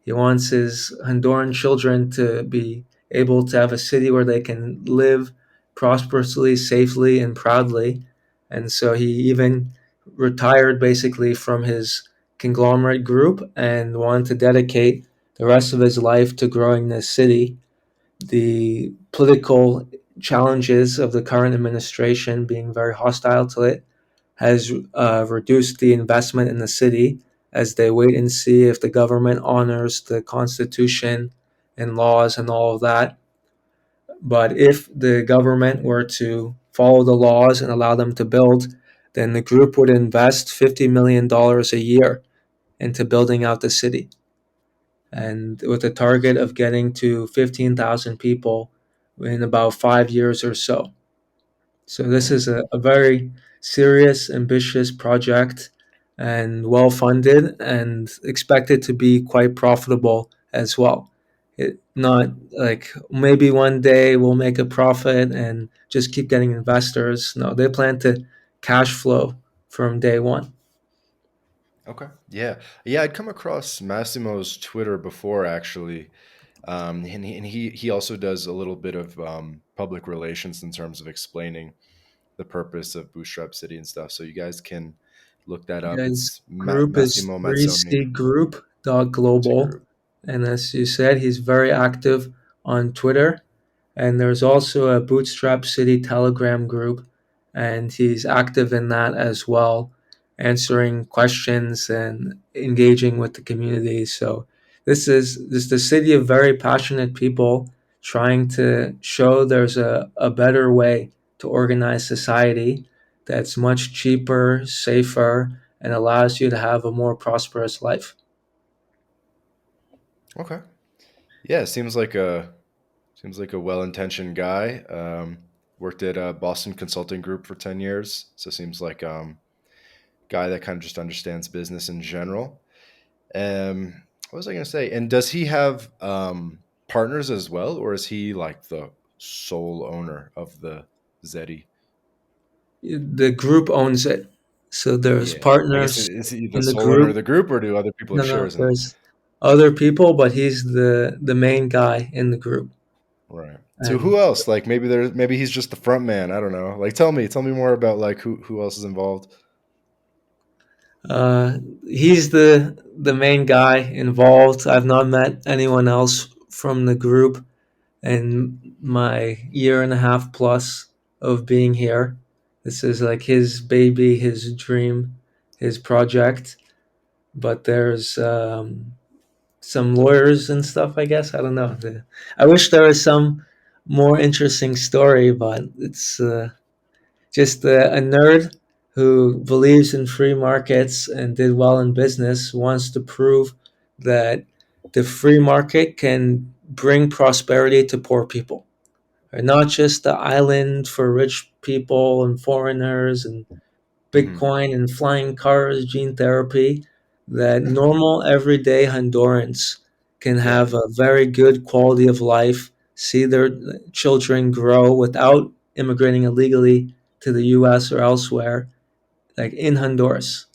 He wants his Honduran children to be able to have a city where they can live prosperously, safely, and proudly. And so he even retired basically from his conglomerate group and wanted to dedicate the rest of his life to growing this city. The political challenges of the current administration being very hostile to it has reduced the investment in the city as they wait and see if the government honors the constitution and laws and all of that. But if the government were to follow the laws and allow them to build, then the group would invest $50 million a year into building out the city. and with a target of getting to 15,000 people in about 5 years or so. So this Mm. is a very serious, ambitious project and well funded and expected to be quite profitable as well. It not like maybe one day we'll make a profit and just keep getting investors. No, they plan to cash flow from day one. Okay. Yeah. Yeah, I'd come across Massimo's Twitter before actually. And he also does a little bit of public relations in terms of explaining the purpose of Bootstrap City and stuff. So you guys can look that up. Yeah, his It's group is Massimo Mazzone 3cgroup.global. Group. And as you said, he's very active on Twitter. And there's also a Bootstrap City Telegram group, and he's active in that as well, answering questions and engaging with the community. So this is the city of very passionate people trying to show there's a better way to organize society that's much cheaper, safer, and allows you to have a more prosperous life. Okay. Yeah, seems like a well-intentioned guy. Worked at a Boston Consulting Group for 10 years. So seems like guy that kind of just understands business in general. What was I going to say? And does he have partners as well, or is he like the sole owner of the ZEDE? The group owns it. So there's Yeah. I guess partners is he the in the sole owner of group. the group, or do other people No, have no, shares in it? there's other people, but he's the main guy in the group. Right. So who And else? Like maybe he's just the front man. I don't know. Like tell me more about like who else is involved. uh, he's the main guy involved. I've not met anyone else from the group in my year and a half plus of being here. This is like his baby, his dream, his project. But there's some lawyers and stuff. I guess I don't know. I wish there was some more interesting story, but it's just a nerd who believes in free markets and did well in business wants to prove that the free market can bring prosperity to poor people, or not just the island for rich people and foreigners and Hmm. Bitcoin and flying cars, gene therapy, that normal everyday Hondurans can Yeah. have a very good quality of life, see their children grow without immigrating illegally to the US or elsewhere, like in Honduras.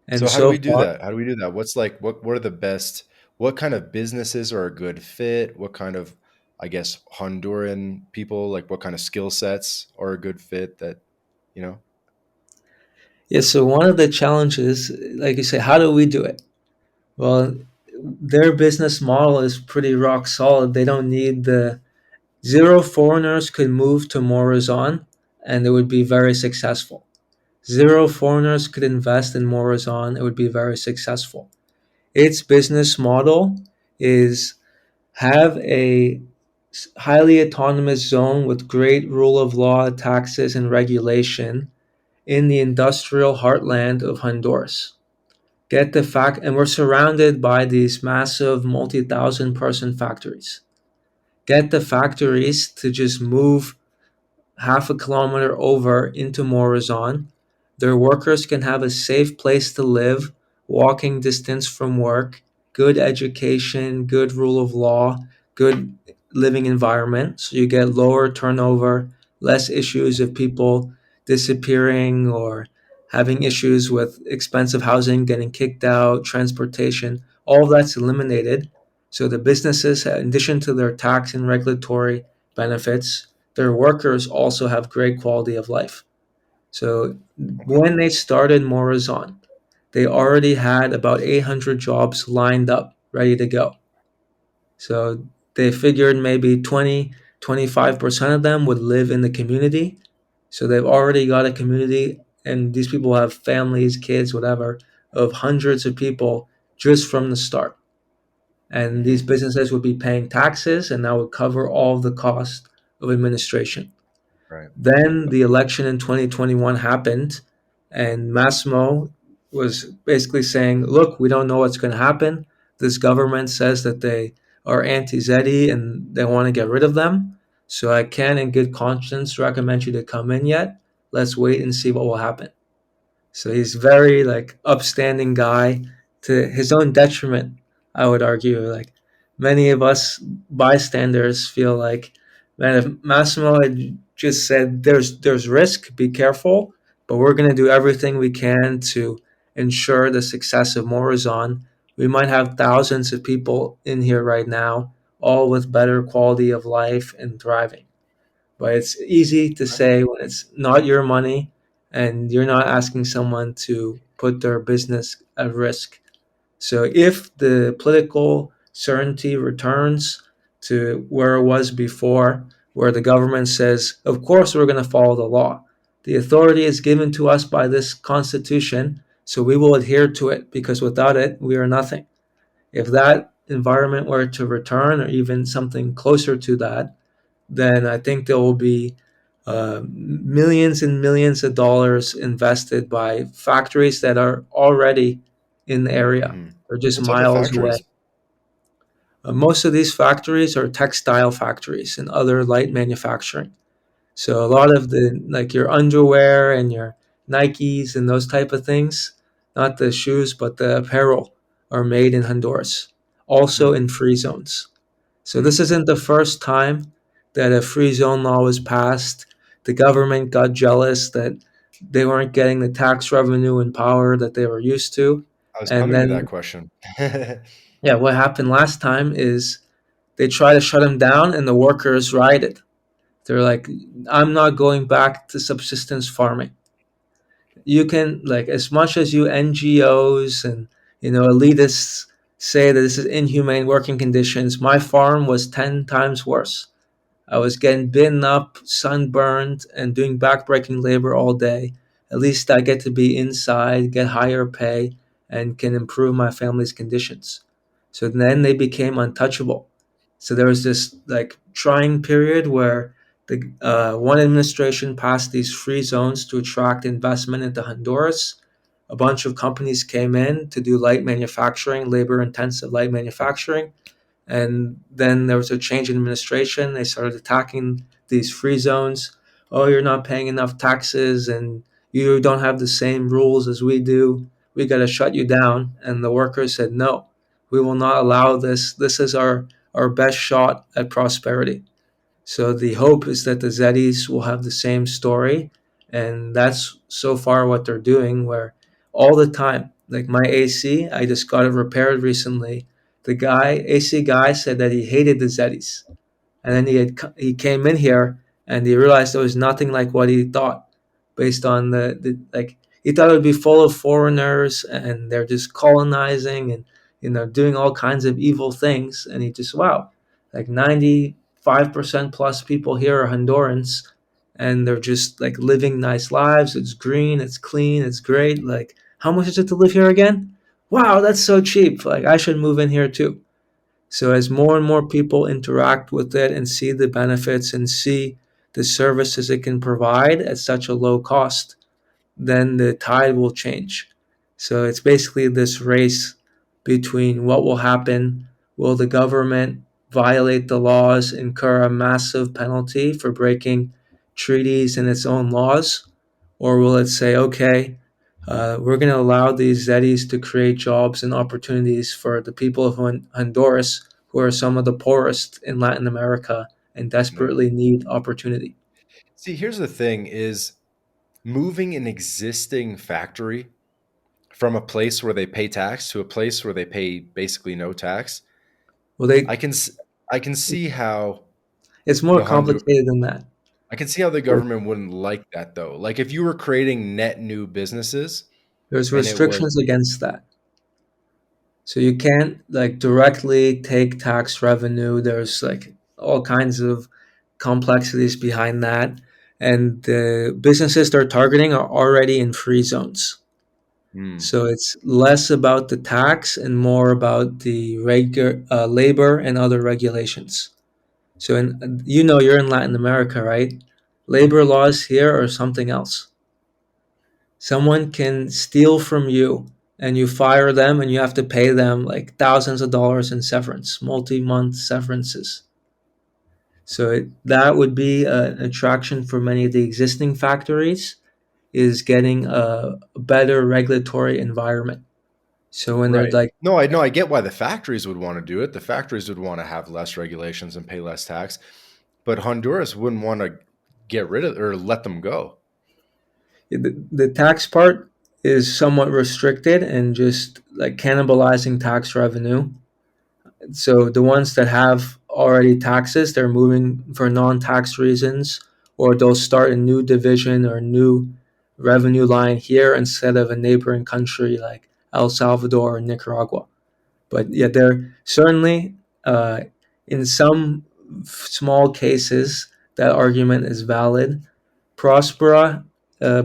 And So how do so we do far, that? How do we do that? What's like what are the best what kind of businesses are a good fit? What kind of I guess Honduran people, like what kind of skill sets are a good fit that, you know? yeah, so one of the challenges, like you say, how do we do it? Well, their business model is pretty rock solid. They don't need the zero foreigners could move to Morazan and it would be very successful. Zero foreigners could invest in Morazan, it would be very successful. Its business model is have a highly autonomous zone with great rule of law, taxes, and regulation in the industrial heartland of Honduras. Get the fact, and we're surrounded by these massive multi-thousand person factories. Get the factories to just move half a kilometer over into Morazan. Their workers can have a safe place to live, walking distance from work, good education, good rule of law, good living environment. So you get lower turnover, less issues of people disappearing or having issues with expensive housing, getting kicked out, transportation. All of that's eliminated. So the businesses, in addition to their tax and regulatory benefits, their workers also have great quality of life. So Okay. when they started Morazon, they already had about 800 jobs lined up, ready to go. So they figured maybe 25% of them would live in the community. So they've already got a community, and these people have families, kids, whatever, of hundreds of people just from the start. And these Hmm. businesses would be paying taxes, and that would cover all of the cost of administration. Right. Then the election in 2021 happened, and Massimo was basically saying, look, we don't know what's going to happen, this government says that they are anti-ZEDE and they want to get rid of them. So I can, in good conscience, recommend you to come in yet. Let's wait and see what will happen. So he's very like upstanding guy to his own detriment, I would argue. Like many of us bystanders feel like, man, if Massimo had just said there's risk, be careful, but we're gonna do everything we can to ensure the success of Morazan. We might have thousands of people in here right now, all with better quality of life and thriving. But it's easy to say when it's not your money and you're not asking someone to put their business at risk. So if the political certainty returns to where it was before, where the government says, of course, we're going to follow the law. The authority is given to us by this constitution, so we will adhere to it because without it, we are nothing. If that environment were to return, or even something closer to that, then I think there will be millions and millions of dollars invested by factories that are already in the area Hmm. or just What type of miles away. factories? Most of these factories are textile factories and other light manufacturing. So a lot of the like your underwear and your Nikes and those type of things, not the shoes but the apparel, are made in Honduras, also Hmm. in free zones. So Hmm. this isn't the first time that a free zone law was passed. The government got jealous that they weren't getting the tax revenue and power that they were used to. I was And coming to that then, question. yeah, what happened last time is they tried to shut them down and the workers rioted. They're like, I'm not going back to subsistence farming. You can, like, as much as you NGOs and, elitists say that this is inhumane working conditions, my farm was 10 times worse. I was getting bitten up, sunburned, and doing backbreaking labor all day. At least I get to be inside, get higher pay, and can improve my family's conditions. So then they became untouchable. So there was this like trying period where the one administration passed these free zones to attract investment into Honduras. A bunch of companies came in to do light manufacturing, labor intensive light manufacturing, and then there was a change in administration. They started attacking these free zones. Oh, you're not paying enough taxes and you don't have the same rules as we do. We got to shut you down. And the workers said, no, we will not allow this. This is our best shot at prosperity. So the hope is that the ZEDEs will have the same story. And that's so far what they're doing, where all the time, like my AC, I just got it repaired recently. The AC guy, said that he hated the ZEDEs. And then he came in here and he realized it was nothing like what he thought, based on the like he thought it would be full of foreigners and they're just colonizing and doing all kinds of evil things. And he just, wow, like 95% plus people here are Hondurans and they're just like living nice lives. It's green, it's clean, it's great. Like, how much is it to live here again? Wow, that's so cheap. Like, I should move in here too. So as more and more people interact with it and see the benefits and see the services it can provide at such a low cost, then the tide will change. So it's basically this race between what will happen. Will the government violate the laws, incur a massive penalty for breaking treaties and its own laws? Or will it say, okay, we're going to allow these ZEDEs to create jobs and opportunities for the people of Honduras, who are some of the poorest in Latin America and Yeah. desperately need opportunity? See, here's the thing is moving an existing factory from a place where they pay tax to a place where they pay basically no tax. Well, they I can I can see how it's more the Hondu complicated than that. I can see how the government wouldn't like that though. Like if you were creating net new businesses There's and it was restrictions against that. So you can't like directly take tax revenue. There's like all kinds of complexities behind that. And the businesses they're targeting are already in free zones. hmm, So it's less about the tax and more about the labor and other regulations. So you're in Latin America, right? Labor laws here are something else. Someone can steal from you and you fire them and you have to pay them like thousands of dollars in severance, multi-month severances. So that would be an attraction for many of the existing factories, is getting a better regulatory environment. So when they're Right. like, No, I know. I get why the factories would want to do it. The factories would want to have less regulations and pay less tax, but Honduras wouldn't want to get rid of or let them go. the tax part is somewhat restricted and just like cannibalizing tax revenue. So the ones that have already taxes, they're moving for non-tax reasons, or they'll start a new division or new revenue line here instead of a neighboring country like El Salvador or Nicaragua. But yeah, there certainly, uh, in some small cases, that argument is valid. Prospera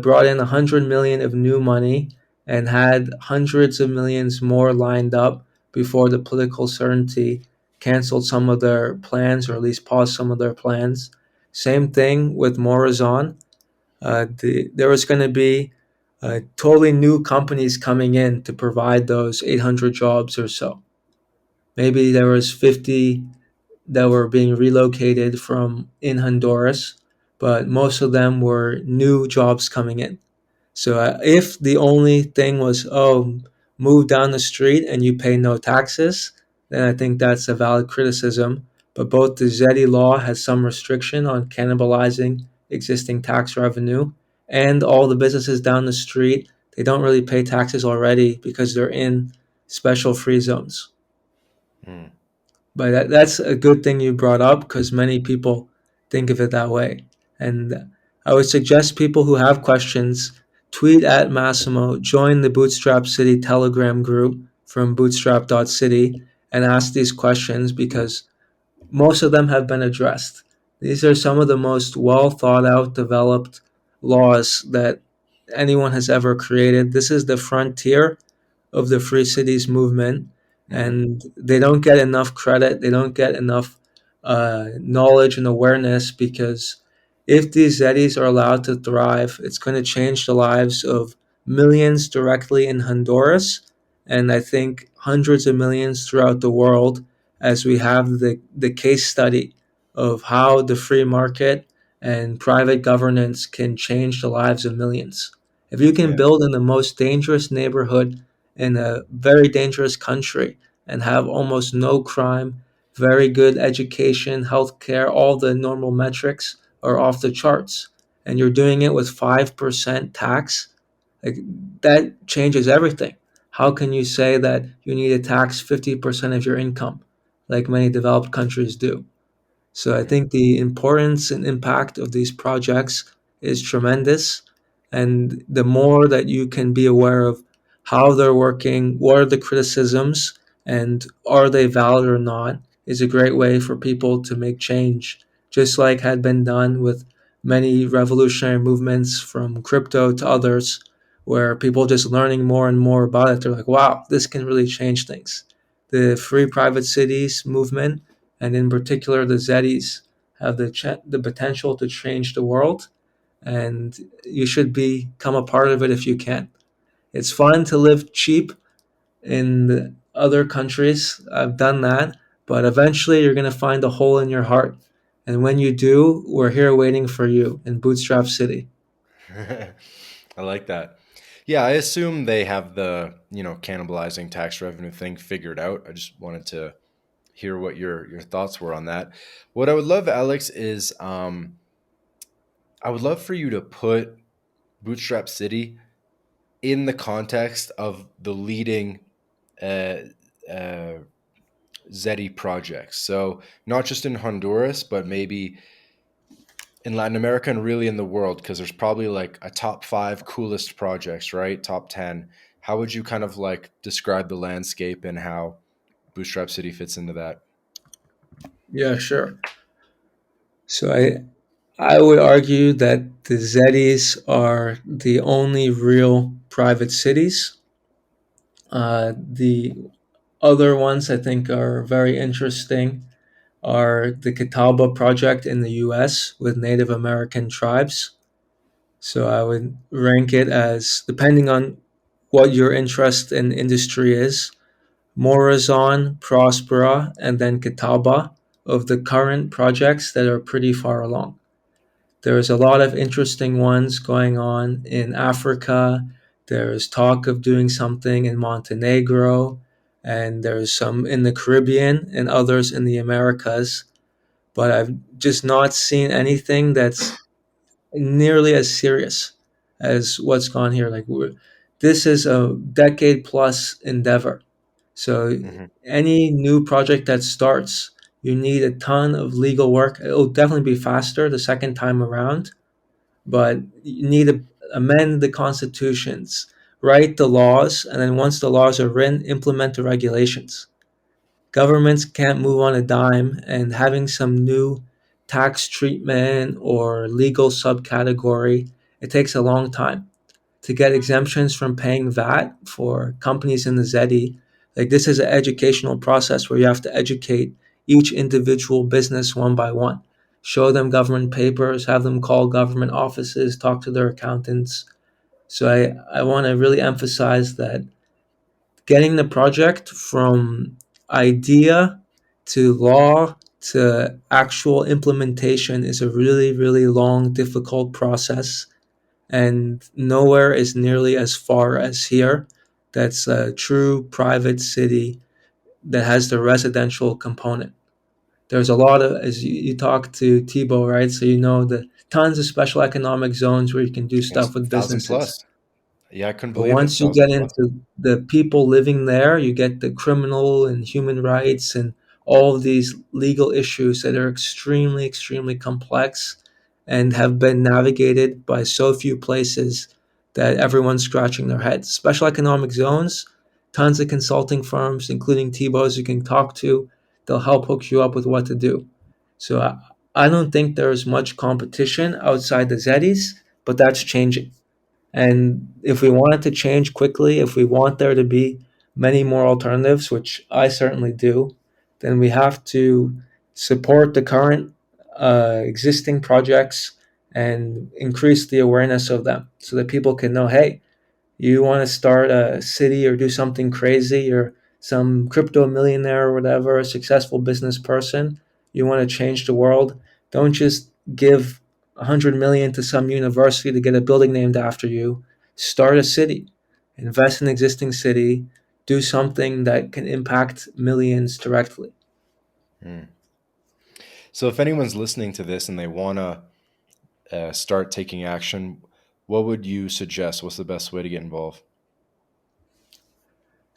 brought in 100 million of new money and had hundreds of millions more lined up before the political certainty canceled some of their plans, or at least paused some of their plans. Same thing with Morazán. There was going to be totally new companies coming in to provide those 800 jobs or so. Maybe there was 50 that were being relocated from in Honduras, but most of them were new jobs coming in. So if the only thing was, oh, move down the street and you pay no taxes, then I think that's a valid criticism. But both the ZEDE law has some restriction on cannibalizing existing tax revenue, and all the businesses down the street, they don't really pay taxes already because they're in special free zones. Hmm. But that's a good thing you brought up, because many people think of it that way. And I would suggest people who have questions tweet at Massimo, join the Bootstrap City Telegram group from bootstrap.city, and ask these questions, because most of them have been addressed. These are some of the most well thought out, developed laws that anyone has ever created. This is the frontier of the Free Cities movement, Mm-hmm. and they don't get enough credit. They don't get enough knowledge and awareness, because if these ZEDEs are allowed to thrive, it's going to change the lives of millions directly in Honduras, and I think hundreds of millions throughout the world, as we have the case study of how the free market and private governance can change the lives of millions. If you can Yeah. build in the most dangerous neighborhood in a very dangerous country and have almost no crime, very good education, healthcare, all the normal metrics are off the charts, and you're doing it with 5% tax, like, that changes everything. How can you say that you need to tax 50% of your income like many developed countries do? So I Mm. think the importance and impact of these projects is tremendous. And the more that you can be aware of how they're working, what are the criticisms, and are they valid or not, is a great way for people to make change, just like had been done with many revolutionary movements from crypto to others, where people just learning more and more about it, they're like, wow, this can really change things. The free private cities movement, and in particular the ZEDEs, have the potential to change the world, and you should become a part of it if you can. It's fun to live cheap in the other countries. I've done that, but eventually you're going to find a hole in your heart. And when you do, we're here waiting for you in Bootstrap City. I like that. Yeah, I assume they have the, cannibalizing tax revenue thing figured out. I just wanted to hear what your thoughts were on that. What I would love, Alex, is I would love for you to put Bootstrap City in the context of the leading uh, uh, ZEDE projects. So not just in Honduras, but maybe in Latin America and really in the world, because there's probably like a top 5 coolest projects, right? Top 10. How would you kind of like describe the landscape and how Bootstrap City fits into that? Yeah, sure. So I would argue that the ZEDEs are the only real private cities. The other ones I think are very interesting are the Catawba project in the US with Native American tribes. So I would rank it as, depending on what your interest in industry is. Morazán, Prospera, and then Catawba of the current projects that are pretty far along. There's a lot of interesting ones going on in Africa. There's talk of doing something in Montenegro, and there's some in the Caribbean and others in the Americas. But I've just not seen anything that's nearly as serious as what's gone here. This is a decade plus endeavor. So Hmm. any new project that starts, you need a ton of legal work. It'll definitely be faster the second time around, but you need to amend the constitutions, write the laws, and then once the laws are written, implement the regulations. Governments can't move on a dime, and having some new tax treatment or legal subcategory, it takes a long time to get exemptions from paying VAT for companies in the ZEDE. Like this is an educational process where you have to educate each individual business one by one, show them government papers, have them call government offices, talk to their accountants. So I want to really emphasize that getting the project from idea to law to actual implementation is a really, really long, difficult process, and nowhere is nearly as far as here. That's a true private city that has the residential component. There's a lot of, as you talk to Tebow, right? So you know the tons of special economic zones where you can do It's stuff with thousand businesses. plus. Yeah, I couldn't But believe it. once you Thousand get plus. into the people living there, you get the criminal and human rights and all of these legal issues that are extremely, extremely complex and have been navigated by so few places that everyone's scratching their heads. Special economic zones, tons of consulting firms, including Tebow's you can talk to. They'll help hook you up with what to do. So I don't think there's much competition outside the ZEDEs, but that's changing. And if we want it to change quickly, if we want there to be many more alternatives, which I certainly do, then we have to support the current existing projects and increase the awareness of them so that people can know, hey, you want to start a city or do something crazy or some crypto millionaire or whatever, a successful business person, you want to change the world, don't just give 100 million to some university to get a building named after you. Start a city, invest in an existing city, do something that can impact millions directly. Mm. So, if anyone's listening to this and they want to start taking action, what would you suggest? What's the best way to get involved?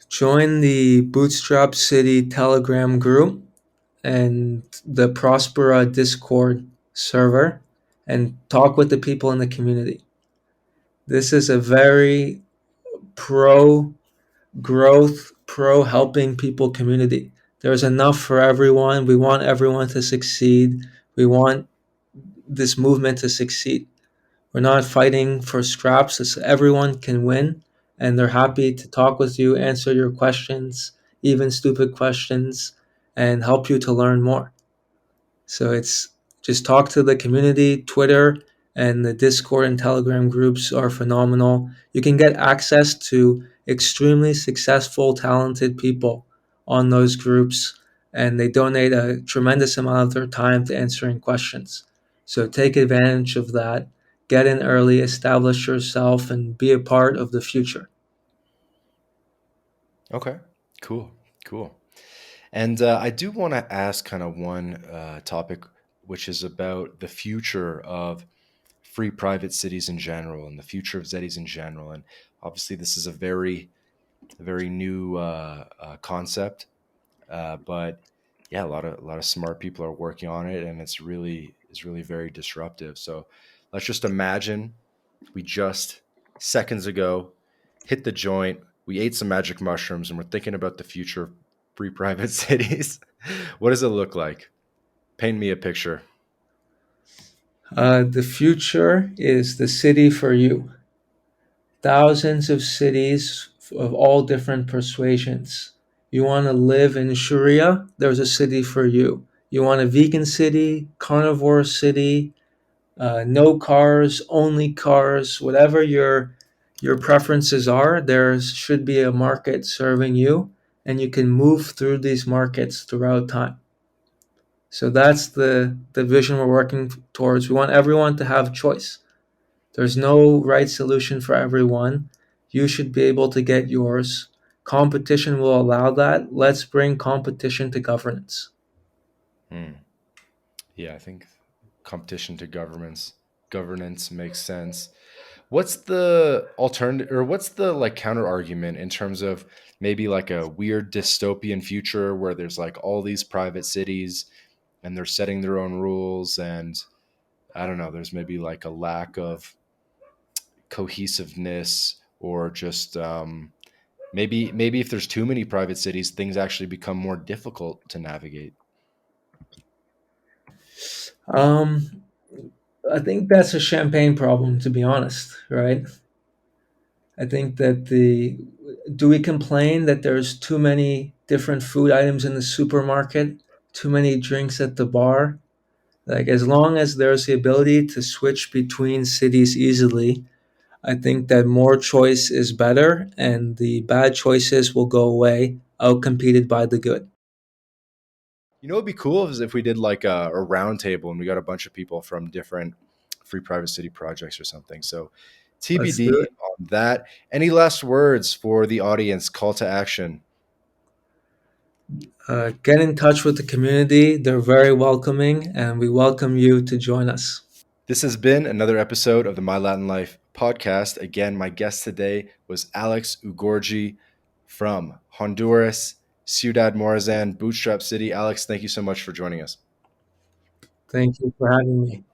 Join the Bootstrap City Telegram group and the Prospera Discord server and talk with the people in the community. This is a very pro growth, pro helping people community. There's enough for everyone. We want everyone to succeed. We want this movement to succeed. We're not fighting for scraps. It's everyone can win, and they're happy to talk with you, answer your questions, even stupid questions, and help you to learn more. So it's just talk to the community. Twitter and the Discord and Telegram groups are phenomenal. You can get access to extremely successful, talented people on those groups, and they donate a tremendous amount of their time to answering questions. So take advantage of that. Get in early, establish yourself, and be a part of the future. Okay, cool, cool. And I do want to ask kind of one topic, which is about the future of free private cities in general and the future of ZEDEs in general. And obviously, this is a very new concept, but yeah, a lot of smart people are working on it, and it's really very disruptive. So let's just imagine we just seconds ago hit the joint, we ate some magic mushrooms, and we're thinking about the future of free private cities. What does it look like? Paint me a picture. The future is the city for you. Thousands of cities of all different persuasions. You want to live in Sharia? There's a city for you. You want a vegan city, carnivore city, no cars, only cars, whatever your preferences are, there should be a market serving you, and you can move through these markets throughout time. So that's the vision we're working towards. We want everyone to have choice. There's no right solution for everyone. You should be able to get yours. Competition will allow that. Let's bring competition to governance. Hmm. Yeah, I think competition to governance makes sense. What's the alternative, or what's the like counter argument in terms of maybe like a weird dystopian future where there's like all these private cities and they're setting their own rules, and I don't know, there's maybe like a lack of cohesiveness, or just maybe if there's too many private cities, things actually become more difficult to navigate. Um, I think that's a champagne problem, to be honest, right? I think that do we complain that there's too many different food items in the supermarket, too many drinks at the bar? Like, as long as there's the ability to switch between cities easily, I think that more choice is better, and the bad choices will go away, outcompeted by the good. You know, it'd be cool is if we did like a round table and we got a bunch of people from different free private city projects or something. So Let's do TBD it. on that. Any last words for the audience? Call to action. Get in touch with the community. They're very welcoming, and we welcome you to join us. This has been another episode of the My Latin Life podcast. Again, my guest today was Alex Ugorji from Honduras, Ciudad Morazán, Bootstrap City. Alex, thank you so much for joining us. Thank you for having me.